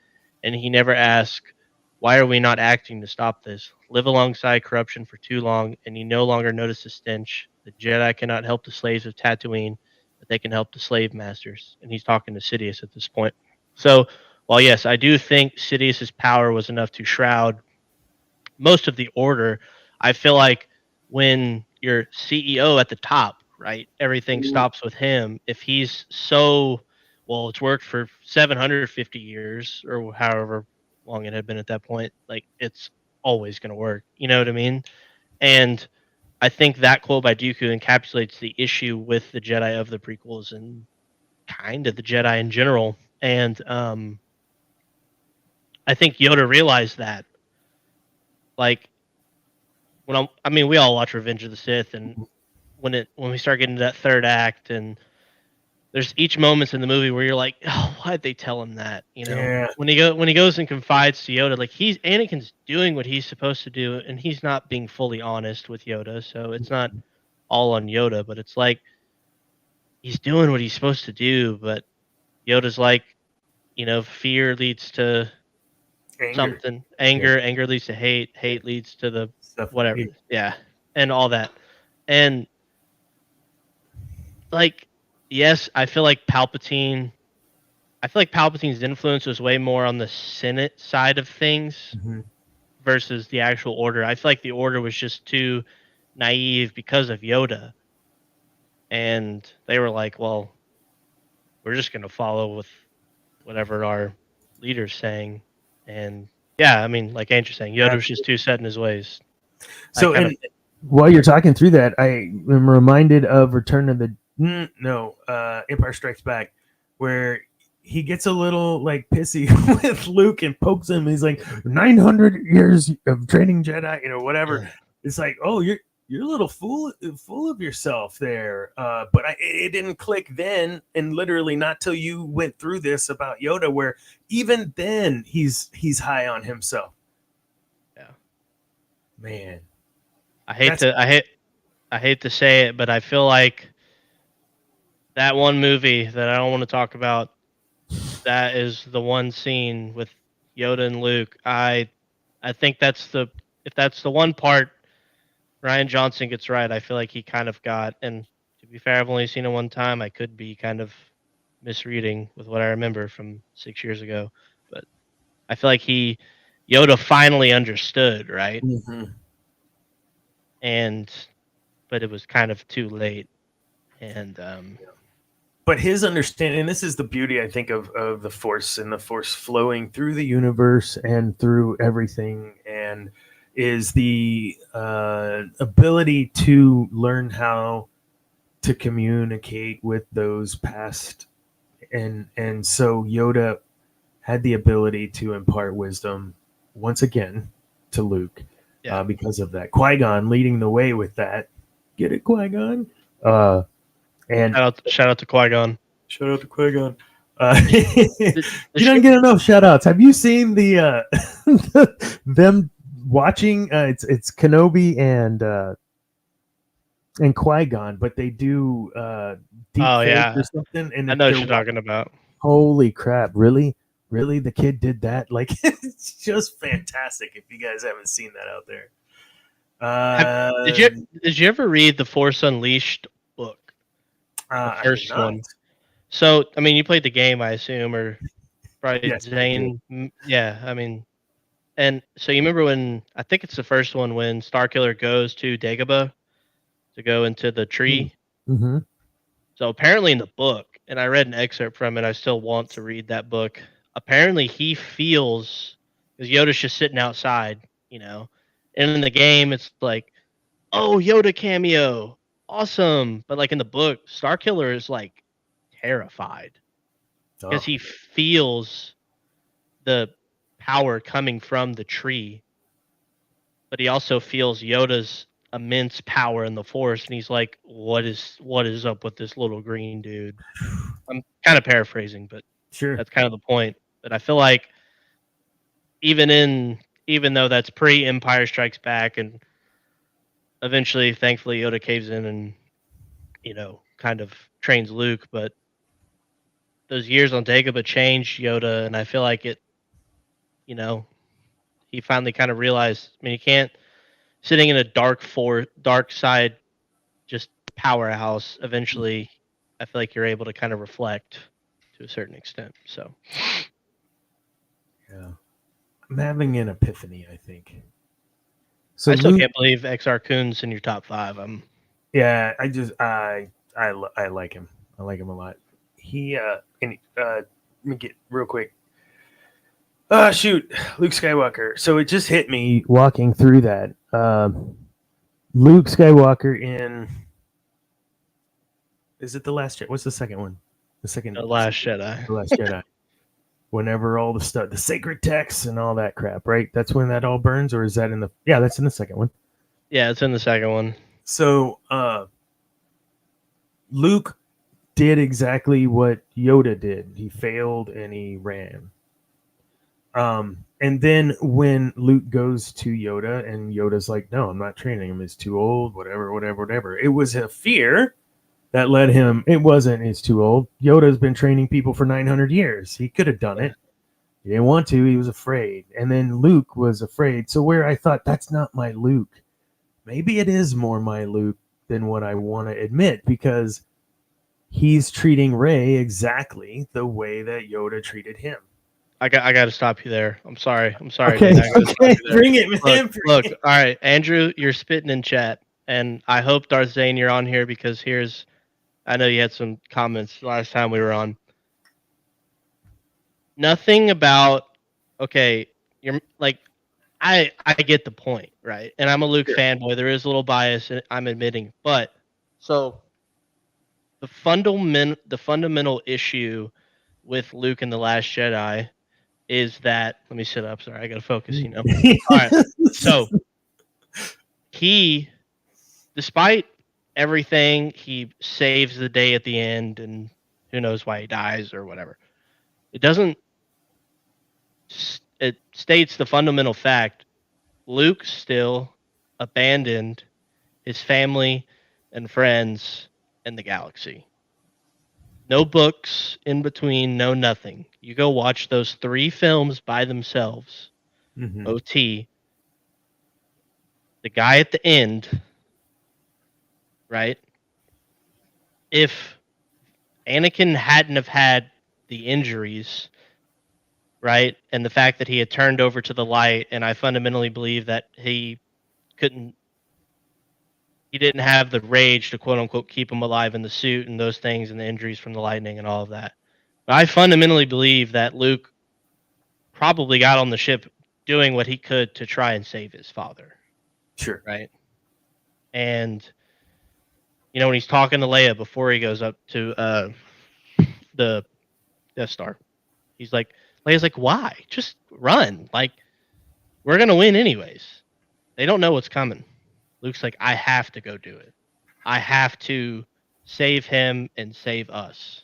and he never asks, why are we not acting to stop this? Live alongside corruption for too long, and he no longer notices the stench. The Jedi cannot help the slaves of Tatooine, but they can help the slave masters. And he's talking to Sidious at this point. So, while yes, I do think Sidious's power was enough to shroud most of the Order, I feel like when your CEO at the top, right, everything stops with him. If he's so, well, it's worked for 750 years or however long it had been at that point, like, it's always going to work. You know what I mean? And I think that quote by Dooku encapsulates the issue with the Jedi of the prequels and kind of the Jedi in general. And I think Yoda realized that. Like, we all watch Revenge of the Sith, and when we start getting to that third act, and there's each moments in the movie where you're like, oh, why'd they tell him that? You know, Yeah. when he goes and confides to Yoda, like Anakin's doing what he's supposed to do, and he's not being fully honest with Yoda, so it's not all on Yoda, but it's like he's doing what he's supposed to do, but Yoda's like, fear leads to Anger. something, Yeah. anger leads to hate leads to the Stuff. whatever, yeah, and all that, and like, yes, I feel like Palpatine's influence was way more on the Senate side of things Mm-hmm. versus the actual Order. I feel like the Order was just too naive because of Yoda, and they were like, "Well, we're just going to follow with whatever our leader's saying." And yeah, I mean, like Andrew's saying, Yoda was just too set in his ways. So, and while you're talking through that, I am reminded of Return of the Empire Strikes Back, where he gets a little like pissy with Luke and pokes him. He's like 900 years of training Jedi, whatever. Yeah. It's like, oh, you're a little full of yourself there. But it didn't click then, and literally not till you went through this about Yoda, where even then he's high on himself. Yeah, Man. I hate to say it, but I feel like that one movie that I don't want to talk about, that is the one scene with Yoda and Luke. I think if that's the one part Ryan Johnson gets right, I feel like he kind of got, and to be fair, I've only seen it one time. I could be kind of misreading with what I remember from 6 years ago, but I feel like Yoda finally understood, right? Mm-hmm. And but it was kind of too late. And But his understanding, and this is the beauty, I think, of the Force, and the Force flowing through the universe and through everything, and is the ability to learn how to communicate with those past, and so Yoda had the ability to impart wisdom once again to Luke, yeah, because of that. Qui-Gon leading the way with that. Get it, Qui-Gon? And shout out to Qui-Gon. shout out to Qui-Gon. The You don't get enough shout outs. Have you seen the them watching? It's Kenobi and Qui-Gon, but they do deep Oh fake yeah, or something. And I know what they're you're talking about. holy crap! Really, the kid did that? Like, it's just fantastic. If you guys haven't seen that out there, Did you ever read the Force Unleashed book, the I did first not. one? So I mean, you played the game, I assume, or probably Yes, I Zane. Yeah, I mean, and so you remember when I think it's the first one when Starkiller goes to Dagobah to go into the tree. Mm-hmm. So apparently in the book, and I read an excerpt from it, I still want to read that book. Apparently he feels, because Yoda's just sitting outside, and in the game it's like, oh, Yoda cameo, awesome. But like in the book, Starkiller is like terrified because Oh, he feels the power coming from the tree, but he also feels Yoda's immense power in the Force, and he's like, what is up with this little green dude? I'm kind of paraphrasing, but sure. that's kind of the point. But I feel like even though that's pre Empire Strikes Back, and eventually, thankfully, Yoda caves in and kind of trains Luke, but those years on Dagobah changed Yoda, and I feel like you know, he finally kind of realized. I mean, you can't sitting in a dark side, just powerhouse. Eventually, I feel like you're able to kind of reflect to a certain extent. So, Yeah. I'm having an epiphany, I think. So I still Luke, can't believe Exar Kun's in your top 5. yeah, I like him. I like him a lot. He let me get real quick. Shoot, Luke Skywalker. So it just hit me walking through that. Luke Skywalker in, is it The Last Jedi? What's the second one? The second, The Last Jedi. The Last Jedi. Whenever all the stuff, the sacred texts and all that crap, right? That's when that all burns, or is that in the? Yeah, that's in the second one. Yeah, it's in the second one. So Luke did exactly what Yoda did. He failed and he ran. And then when Luke goes to Yoda and Yoda's like, no, I'm not training him. He's too old, whatever, whatever, whatever. It was a fear that led him. It wasn't, he's too old. Yoda's been training people for 900 years. He could have done it. He didn't want to. He was afraid. And then Luke was afraid. So where I thought, that's not my Luke. Maybe it is more my Luke than what I want to admit, because he's treating Rey exactly the way that Yoda treated him. I got to stop you there. I'm sorry. Okay, Dude, okay, bring it, man. Look, all right, Andrew, you're spitting in chat, and I hope Darth Zane, you're on here, because I know you had some comments last time we were on. Nothing about, okay, you're like, I get the point, right? And I'm a Luke fanboy. There is a little bias, I'm admitting, but so the fundamental issue with Luke and the Last Jedi is that, let me sit up. Sorry, I gotta focus. All right. So he, despite everything, he saves the day at the end, and who knows why he dies or whatever. It states the fundamental fact: Luke still abandoned his family and friends and the galaxy. No books in between, no nothing. You go watch those 3 films by themselves. OT. The guy at the end, right? If Anakin hadn't have had the injuries, right, and the fact that he had turned over to the light, and I fundamentally believe that he didn't have the rage to quote unquote keep him alive in the suit and those things and the injuries from the lightning and all of that. But I fundamentally believe that Luke probably got on the ship doing what he could to try and save his father. Sure. Right. And, you know, when he's talking to Leia before he goes up to the Death Star, Leia's like, why? Just run. Like, we're going to win anyways. They don't know what's coming. Luke's like, I have to go do it. I have to save him and save us.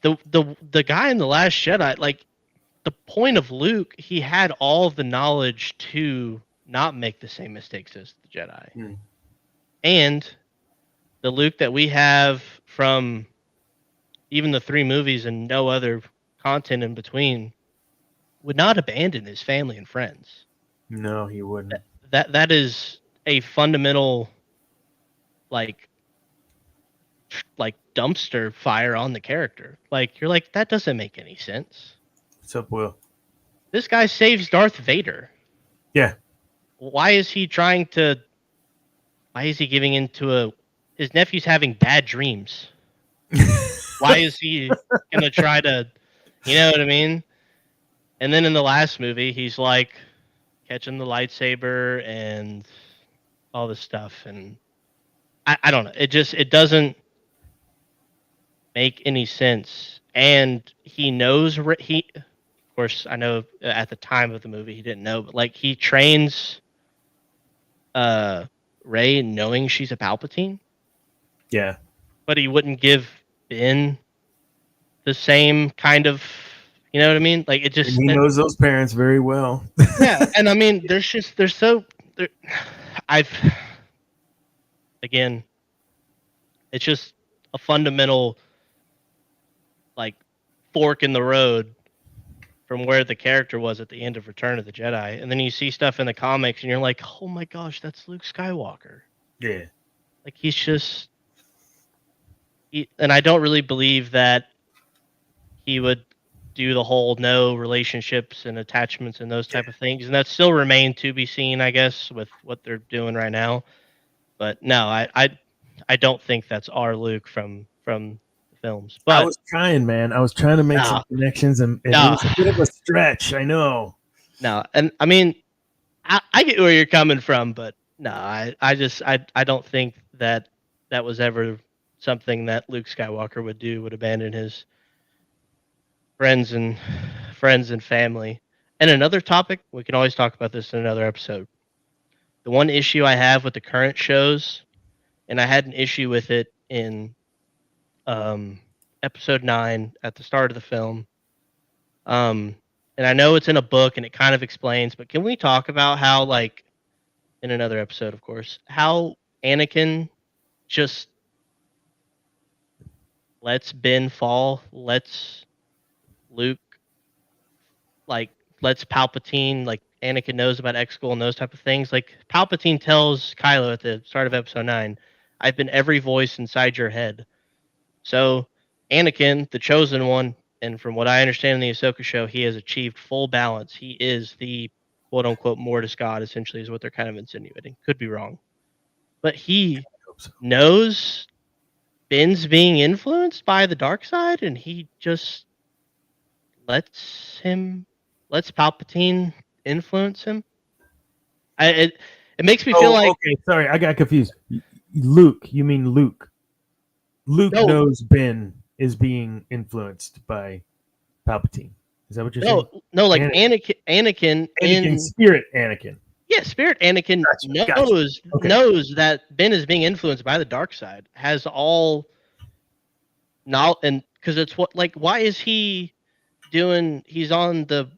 The guy in The Last Jedi, like, the point of Luke, he had all of the knowledge to not make the same mistakes as the Jedi. And the Luke that we have from even the 3 movies and no other content in between would not abandon his family and friends. No, he wouldn't. That is a fundamental, like dumpster fire on the character. Like, you're like, that doesn't make any sense. What's up, Will? This guy saves Darth Vader. Yeah. Why is he giving into his nephew's having bad dreams? Why is he gonna try to, you know what I mean? And then in the last movie, he's like catching the lightsaber and all this stuff, and I don't know. It doesn't make any sense. And he knows of course, I know at the time of the movie he didn't know, but like, he trains Rey knowing she's a Palpatine. Yeah. But he wouldn't give Ben the same kind of, you know what I mean? Like, it just, and he knows those parents very well. Yeah, and I mean, again, it's just a fundamental, like, fork in the road from where the character was at the end of Return of the Jedi. And then you see stuff in the comics and you're like, oh my gosh, that's Luke Skywalker. Yeah. Like, he's just... and I don't really believe that he would do the whole no relationships and attachments and those type of things. And that still remain to be seen, I guess, with what they're doing right now. But no, I don't think that's our Luke from the films. But I was trying, man. I was trying to make some connections, and it was a bit of a stretch. I know. No, and I mean, I get where you're coming from, but no, I don't think that was ever something that Luke Skywalker would do, would abandon his friends and family. And another topic, we can always talk about this in another episode. The one issue I have with the current shows and I had an issue with it in episode 9 at the start of the film. And I know it's in a book and it kind of explains, but can we talk about how, like, in another episode, of course, how Anakin just lets Ben fall, lets Luke, like, lets Palpatine, like, Anakin knows about Exegol and those type of things. Like, Palpatine tells Kylo at the start of episode 9, I've been every voice inside your head. So, Anakin, the chosen one, and from what I understand in the Ahsoka show, he has achieved full balance. He is the quote unquote Mortis God, essentially, is what they're kind of insinuating. Could be wrong. But he Hope so. knows Ben's being influenced by the dark side, and he just lets Palpatine influence him. It makes me feel like okay. Sorry, I got confused. Luke, you mean Luke? Luke No. knows Ben is being influenced by Palpatine. Is that what you're saying? no, like Anakin. Anakin in Spirit Anakin. yeah, Spirit Anakin Gotcha. Okay. knows that Ben is being influenced by the dark side. Has all now, and because it's what, like, why is he doing? He's on the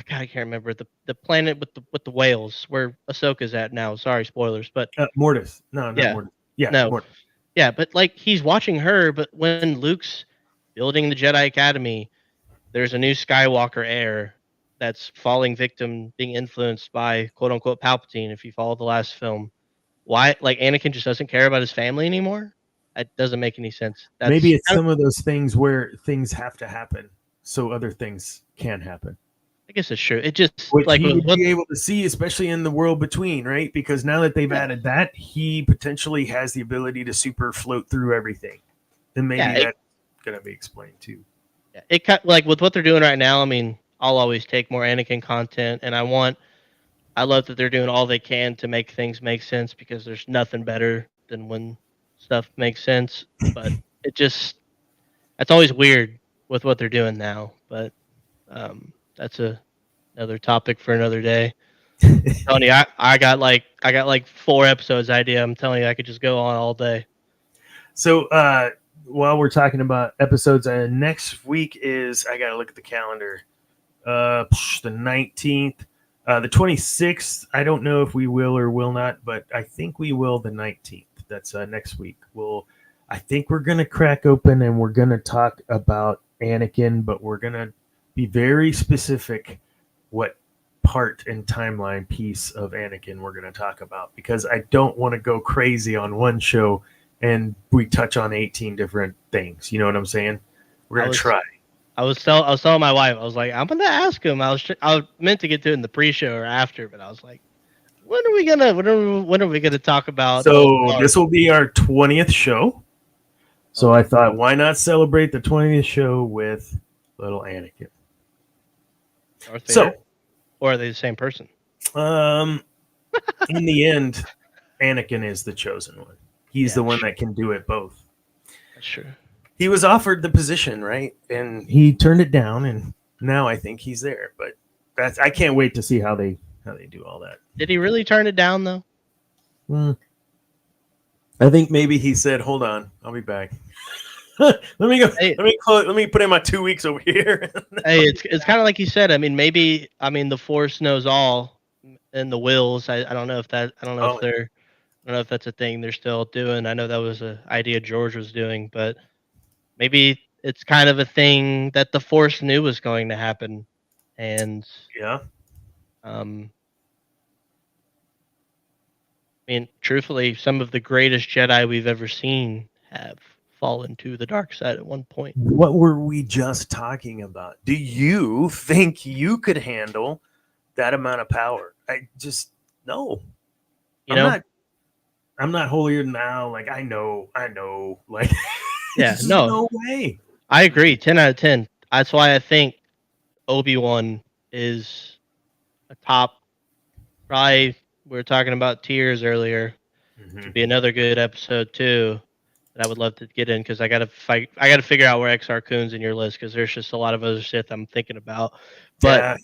God, I can't remember the planet with the whales where Ahsoka's at now. Sorry, spoilers, but Mortis. No, not Yeah. Mortis. Yeah, No. Mortis. yeah, but like he's watching her. But when Luke's building the Jedi Academy, there's a new Skywalker heir that's falling victim, being influenced by quote unquote Palpatine. If you follow the last film, why, like, Anakin just doesn't care about his family anymore? That doesn't make any sense. Maybe it's some of those things where things have to happen so other things can happen. I guess it's true. It just Which like he would be able to see, especially in the world between, right? Because now that they've added that, he potentially has the ability to super float through everything. Then maybe that's going to be explained too. Yeah, it like with what they're doing right now. I mean, I'll always take more Anakin content, and I love that they're doing all they can to make things make sense, because there's nothing better than when stuff makes sense. But that's always weird with what they're doing now. But that's another topic for another day. Tony, I got like 4 episodes idea. I'm telling you, I could just go on all day. So while we're talking about episodes, next week is, I gotta look at the calendar. The 19th, the 26th. I don't know if we will or will not, but I think we will the 19th. That's next week. I think we're gonna crack open and we're gonna talk about Anakin, but we're gonna be very specific what part and timeline piece of Anakin we're going to talk about, because I don't want to go crazy on one show and we touch on 18 different things. You know what I'm saying? We're going to try. I was telling my wife, I was like, I'm going to ask him. I was meant to get to it in the pre-show or after, but I was like, when are we gonna talk about? So this will be our 20th show. So I thought, why not celebrate the 20th show with little Anakin? Or are they the same person? In the end, Anakin is the chosen one. He's the one that can do it both. That's true. He was offered the position, right? And he turned it down, and now I think he's there. But I can't wait to see how they do all that. Did he really turn it down though? I think maybe he said, "Hold on, I'll be back." Let me go. Hey, let me put in my 2 weeks over here. Hey, it's kind of like you said. I mean, the Force knows all, and the wills. I don't know if that's a thing they're still doing. I know that was an idea George was doing, but maybe it's kind of a thing that the Force knew was going to happen, and I mean, truthfully, some of the greatest Jedi we've ever seen have fallen to the dark side at one point. What were we just talking about? Do you think you could handle that amount of power? I just no. I'm not holier than thou. Like I know. Like no way. I agree. 10 out of 10. That's why I think Obi-Wan is a top. Probably we were talking about tiers earlier. To be another good episode too. That I would love to get in, because I got to figure out where Exar Kun's in your list, because there's just a lot of other Sith I'm thinking about. But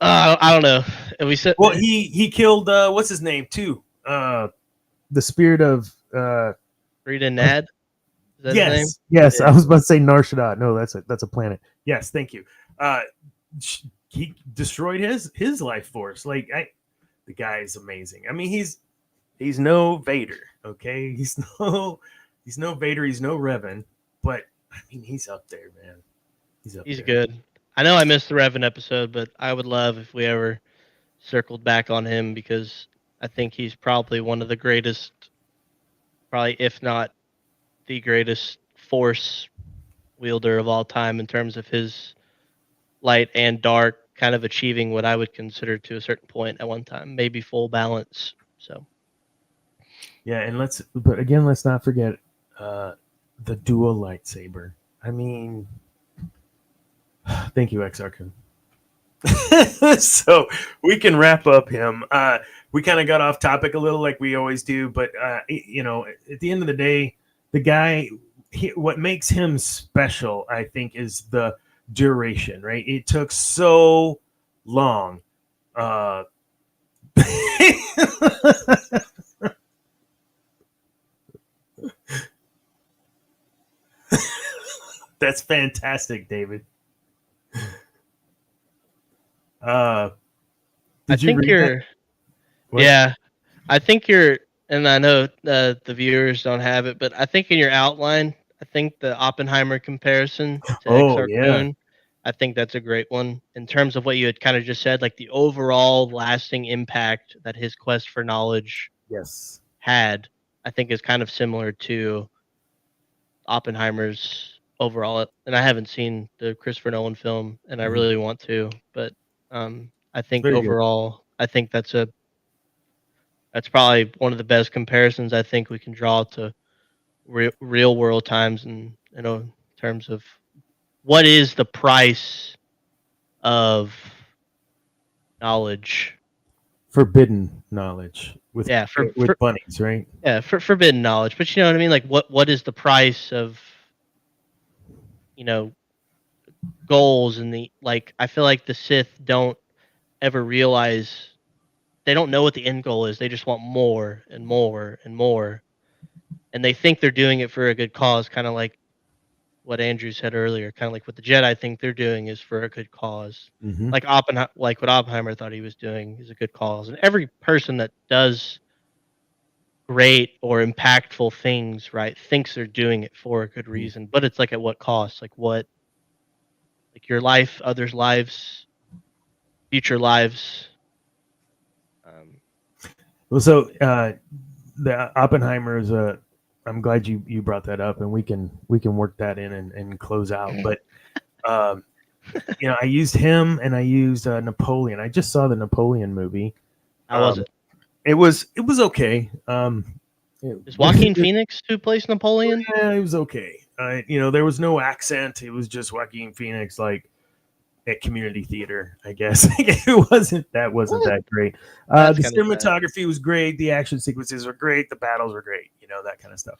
I don't know. And we said, he killed what's his name too? The the spirit of Rita Nad. Is that his name? yes. Yeah. I was about to say Nar Shaddaa. No, that's a planet. Yes, thank you. He destroyed his life force. Like the guy is amazing. I mean, he's no Vader. Okay, he's no Vader. He's no Revan. But I mean, he's up there, man. He's good. I know I missed the Revan episode, but I would love if we ever circled back on him because I think he's probably one of the greatest, probably if not the greatest Force wielder of all time in terms of his light and dark kind of achieving what I would consider to a certain point at one time, maybe full balance. So yeah, and let's not forget the dual lightsaber. I mean, thank you, Exar Kun. So we can wrap up him. We kind of got off topic a little, like we always do, but at the end of the day, the guy, what makes him special, I think, is the duration. Right? It took so long. That's fantastic, David. I think you're, yeah, I think you're, and I know the viewers don't have it, but I think in your outline, I think the Oppenheimer comparison to Exar Kun, I think that's a great one in terms of what you had kind of just said, like the overall lasting impact that his quest for knowledge had. I think is kind of similar to Oppenheimer's overall. And I haven't seen the Christopher Nolan film, and I really want to, but I think overall, I think that's probably one of the best comparisons I think we can draw to real world times, and in terms of what is the price of knowledge, forbidden knowledge with bunnies, right? Yeah, for forbidden knowledge, but you know what I mean. Like what is the price of goals, and the like? I feel like the Sith don't ever realize. They don't know what the end goal is. They just want more and more and more. And they think they're doing it for a good cause, kind of like what Andrew said earlier, kind of like what the Jedi think they're doing is for a good cause. Mm-hmm. Like what Oppenheimer thought he was doing is a good cause. And every person that does great or impactful things, right, thinks they're doing it for a good reason. But it's like at what cost? Like your life, others' lives, future lives. Well, so the Oppenheimer is I'm glad you brought that up, and we can work that in and close out. But I used him, and I used Napoleon. I just saw the Napoleon movie. How was it? It was okay. Is Joaquin Phoenix who plays Napoleon? Yeah, it was okay. There was no accent. It was just Joaquin Phoenix, like at community theater, I guess. It wasn't that great. The cinematography was great. The action sequences were great. The battles were great. That kind of stuff.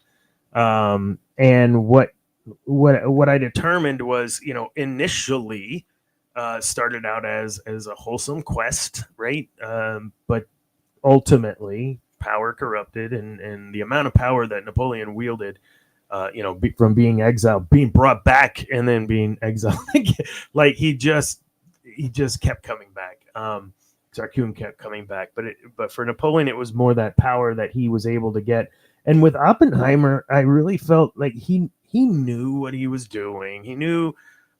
And what I determined was, initially started out as a wholesome quest, right? But ultimately, power corrupted, and the amount of power that Napoleon wielded. From being exiled, being brought back, and then being exiled, like he just kept coming back. Exar Kun kept coming back, but for Napoleon, it was more that power that he was able to get. And with Oppenheimer, I really felt like he knew what he was doing. He knew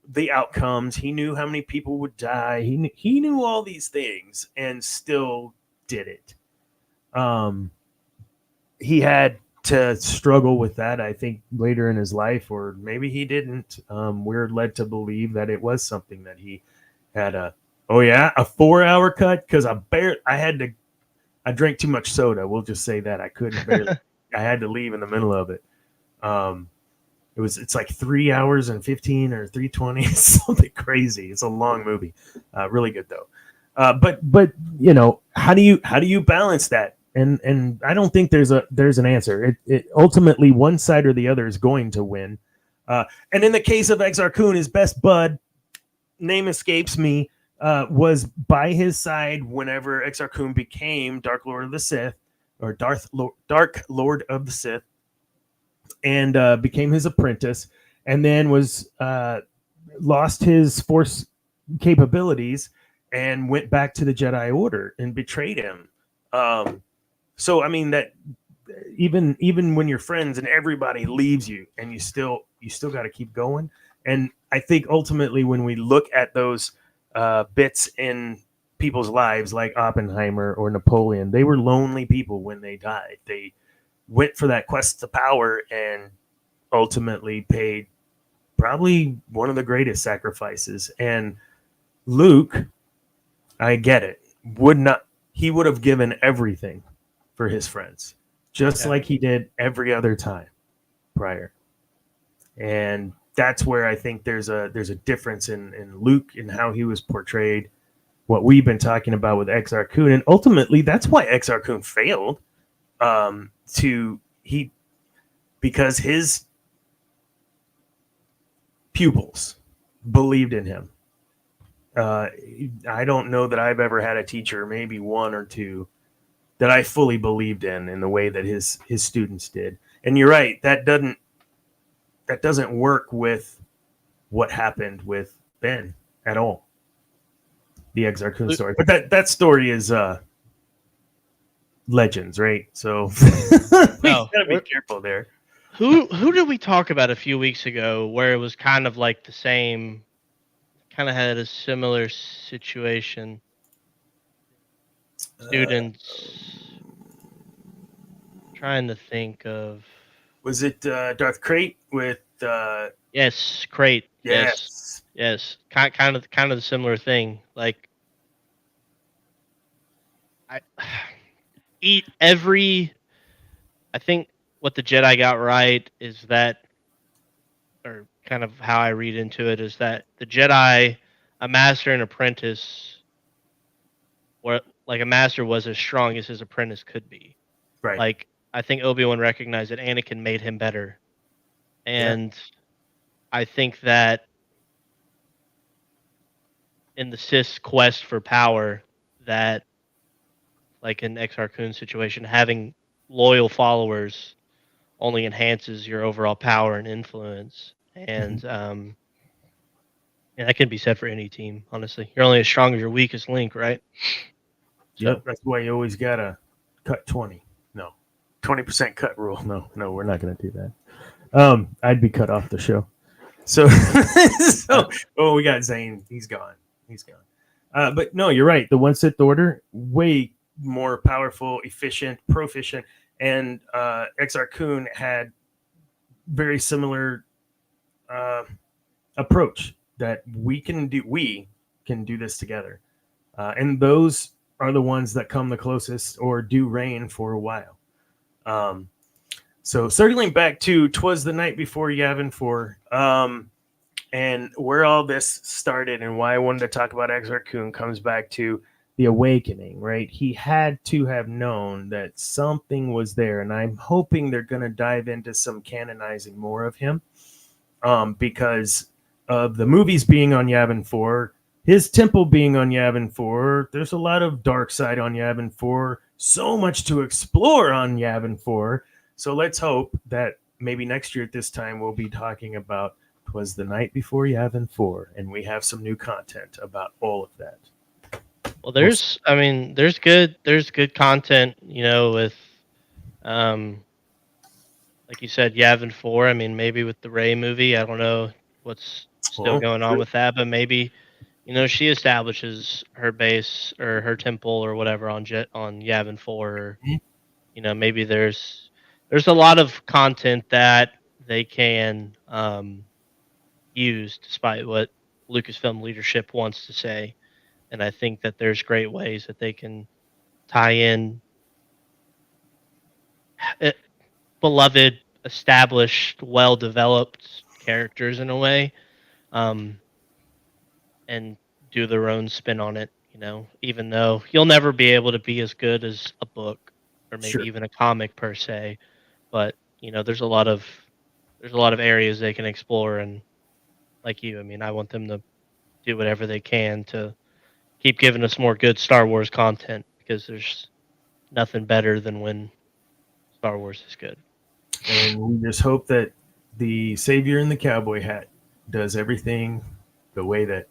the outcomes. He knew how many people would die. He knew all these things, and still did it. He had to struggle with that, I think, later in his life, or maybe he didn't. We're led to believe that it was something that he had a 4-hour cut, because I drank too much soda. We'll just say that I couldn't barely. I had to leave in the middle of it. It's like 3 hours and 15 or 3:20, something crazy. It's a long movie, really good though. But how do you balance that? And I don't think there's an answer. It ultimately, one side or the other is going to win. And in the case of Exar Kun, his best bud, name escapes me, was by his side whenever Exar Kun became Dark Lord of the Sith, or Dark Lord of the Sith, and became his apprentice, and then was lost his Force capabilities and went back to the Jedi Order and betrayed him. So I mean that even when you're friends and everybody leaves you, and you still got to keep going. And I think ultimately when we look at those bits in people's lives, like Oppenheimer or Napoleon, they were lonely people when they died. They went for that quest to power and ultimately paid probably one of the greatest sacrifices. And Luke, I get it, he would have given everything for his friends, just like he did every other time prior. And that's where I think there's a difference in Luke and how he was portrayed, what we've been talking about with Exar Kun. And ultimately that's why Exar Kun failed, because his pupils believed in him. I don't know that I've ever had a teacher, maybe one or two, that I fully believed in the way that his students did. And you're right, that doesn't work with what happened with Ben at all. The Exar Kun story. But that story is legends, right? So we gotta be careful there. Who did we talk about a few weeks ago where it was kind of like the same, kind of had a similar situation? Students, trying to think of. Was it Darth Crate with? Yes, Crate. Yes. Yes. Kind of the similar thing. Like, I eat every. I think what the Jedi got right is that, or kind of how I read into it, is that the Jedi, a master and apprentice, or like a master was as strong as his apprentice could be. Right. Like, I think Obi-Wan recognized that Anakin made him better. And I think that in the Sith's quest for power, that, like in Exar Kun's situation, having loyal followers only enhances your overall power and influence. And and that can be said for any team, honestly. You're only as strong as your weakest link, right? Yep, that's why you always gotta cut 20. No, 20% cut rule. No, we're not gonna do that. I'd be cut off the show. So, we got Zane. He's gone. But no, you're right. The one Sith Order, way more powerful, efficient, proficient, and Exar Kun had very similar approach that we can do this together, and those are the ones that come the closest or do reign for a while. So circling back to 'Twas the Night Before Yavin IV, and where all this started and why I wanted to talk about Exar Kun comes back to the awakening, right? He had to have known that something was there, and I'm hoping they're going to dive into some canonizing more of him, because of the movies being on Yavin IV, his temple being on Yavin IV. There's a lot of dark side on Yavin IV, so much to explore on Yavin IV. So let's hope that maybe next year at this time we'll be talking about 'Twas the Night Before Yavin IV, and we have some new content about all of that. Well, there's good content, with, like you said, Yavin 4. I mean, maybe with the Rey movie, I don't know what's still going on with that, but maybe, she establishes her base or her temple or whatever on Yavin 4. Or, maybe there's a lot of content that they can use, despite what Lucasfilm leadership wants to say. And I think that there's great ways that they can tie in beloved, established, well-developed characters in a way, and do their own spin on it. Even though you'll never be able to be as good as a book or maybe even a comic per se, but there's a lot of areas they can explore. And like you, I mean, I want them to do whatever they can to keep giving us more good Star Wars content, because there's nothing better than when Star Wars is good. And we just hope that the savior in the cowboy hat does everything the way that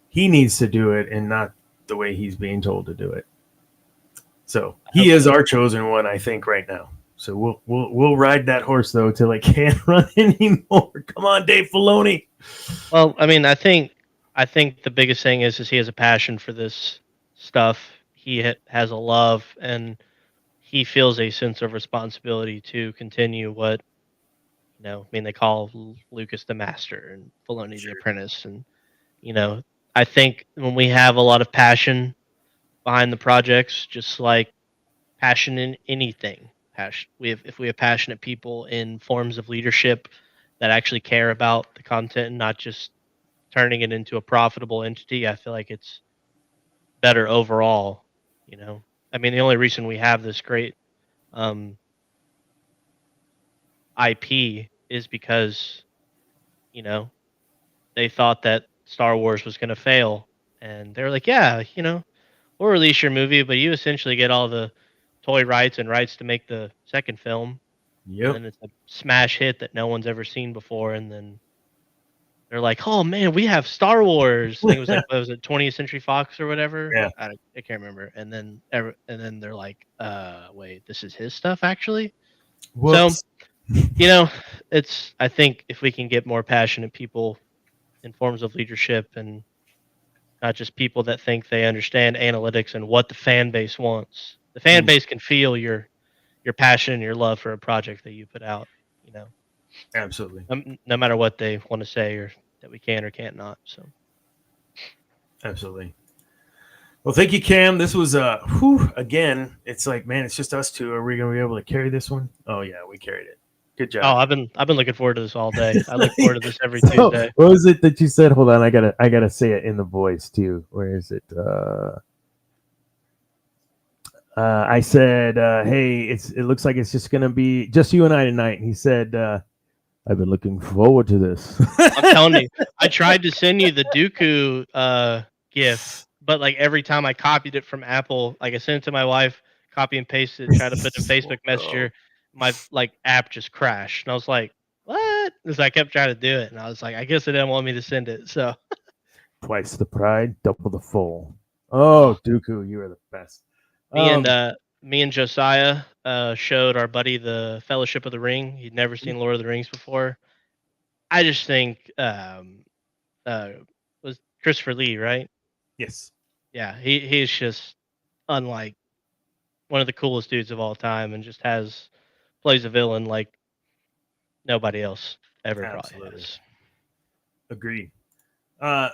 he needs to do it and not the way he's being told to do it. So he is our chosen one, I think, right now. So we'll ride that horse though till it can't run anymore. Come on, Dave Filoni. Well, I mean, I think the biggest thing is he has a passion for this stuff. He has a love, and he feels a sense of responsibility to continue what I mean, they call Lucas the master and Filoni the apprentice, and I think when we have a lot of passion behind the projects, just like passion in anything, if we have passionate people in forms of leadership that actually care about the content and not just turning it into a profitable entity, I feel like it's better overall. I mean, the only reason we have this great um, IP is because you know they thought that Star Wars was going to fail, and they're like, yeah, we'll release your movie, but you essentially get all the toy rights and rights to make the second film, and Yep. then it's a smash hit that no one's ever seen before, and then they're like, "Oh man, we have Star Wars." I think it was like, what was it, 20th Century Fox or whatever? Yeah. I can't remember. And then they're like, wait, this is his stuff actually." So Whoops. it's I think if we can get more passionate people in forms of leadership and not just people that think they understand analytics and what the fan base wants. The fan base can feel your passion and your love for a project that you put out. You know, Absolutely. no matter what they want to say or that we can or can't not. So, Absolutely. Well, thank you, Cam. This was again. It's like, man, it's just us two. Are we gonna be able to carry this one? Oh yeah, we carried it. Good oh, job. I've been looking forward to this all day. I look forward to this every So, Tuesday. what was it that you said? Hold on, I gotta say it in the voice too. Where is it? I said, "Hey, it looks like it's just gonna be just you and I tonight." And he said, "I've been looking forward to this." I'm telling you, I tried to send you the Dooku GIF, but like every time I copied it from Apple, like I sent it to my wife, copy and paste it, try to put in Facebook Messenger, my like app just crashed, and I was like, "What?" Because I kept trying to do it, and I was like, "I guess it didn't want me to send it." So Twice the pride, double the fall. Oh, Dooku, you are the best. me and uh, me and Josiah showed our buddy the Fellowship of the Ring. He'd never seen Lord of the Rings before. I just think uh, was Christopher Lee, right? Yes. Yeah, he's just unlike one of the coolest dudes of all time, and just plays a villain like nobody else ever probably Absolutely. has. Agreed.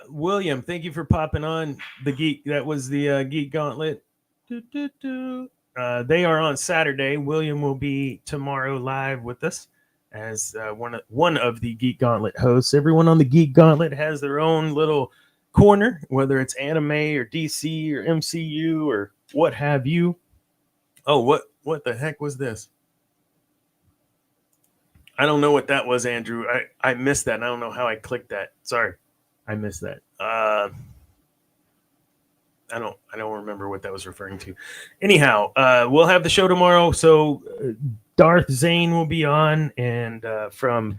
William, thank you for popping on the Geek. That was the Geek Gauntlet. They are on Saturday. William will be tomorrow live with us as one of the Geek Gauntlet hosts. Everyone on the Geek Gauntlet has their own little corner, whether it's anime or DC or MCU or what have you. Oh, what the heck was this? I don't know what that was, Andrew. I missed that. And I don't know how I clicked that. Sorry, I missed that. I don't remember what that was referring to. Anyhow, we'll have the show tomorrow. So Darth Zane will be on, and from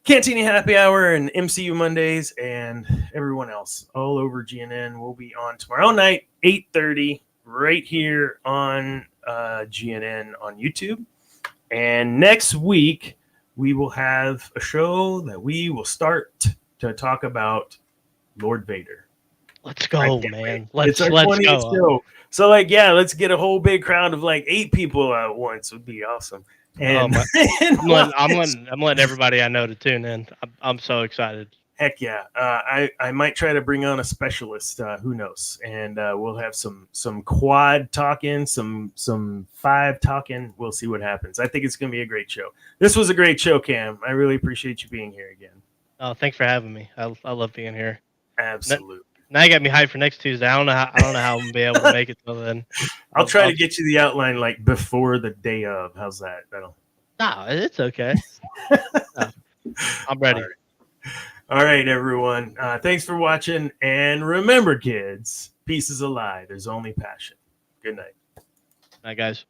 Cantina Happy Hour and MCU Mondays, and everyone else all over GNN will be on tomorrow night, 8:30, right here on GNN on YouTube. And next week we will have a show that we will start to talk about Lord Vader. Let's go, man. It's our Let's 20th go. show. So, like, yeah, let's get a whole big crowd of like 8 people at once. Would be awesome. And, I'm letting everybody I know to tune in. I'm so excited. Heck yeah. I might try to bring on a specialist. Who knows? And we'll have some quad talking, some 5 talking. We'll see what happens. I think it's going to be a great show. This was a great show, Cam. I really appreciate you being here again. Oh, thanks for having me. I love being here. Absolutely. Now you got me hyped for next Tuesday. I don't know how I'm gonna be able to make it till then. I'll try to get you the outline like before the day of. How's that? No, it's okay. No, I'm ready. All right, everyone. Thanks for watching. And remember, kids, peace is a lie. There's only passion. Good night. Bye, guys.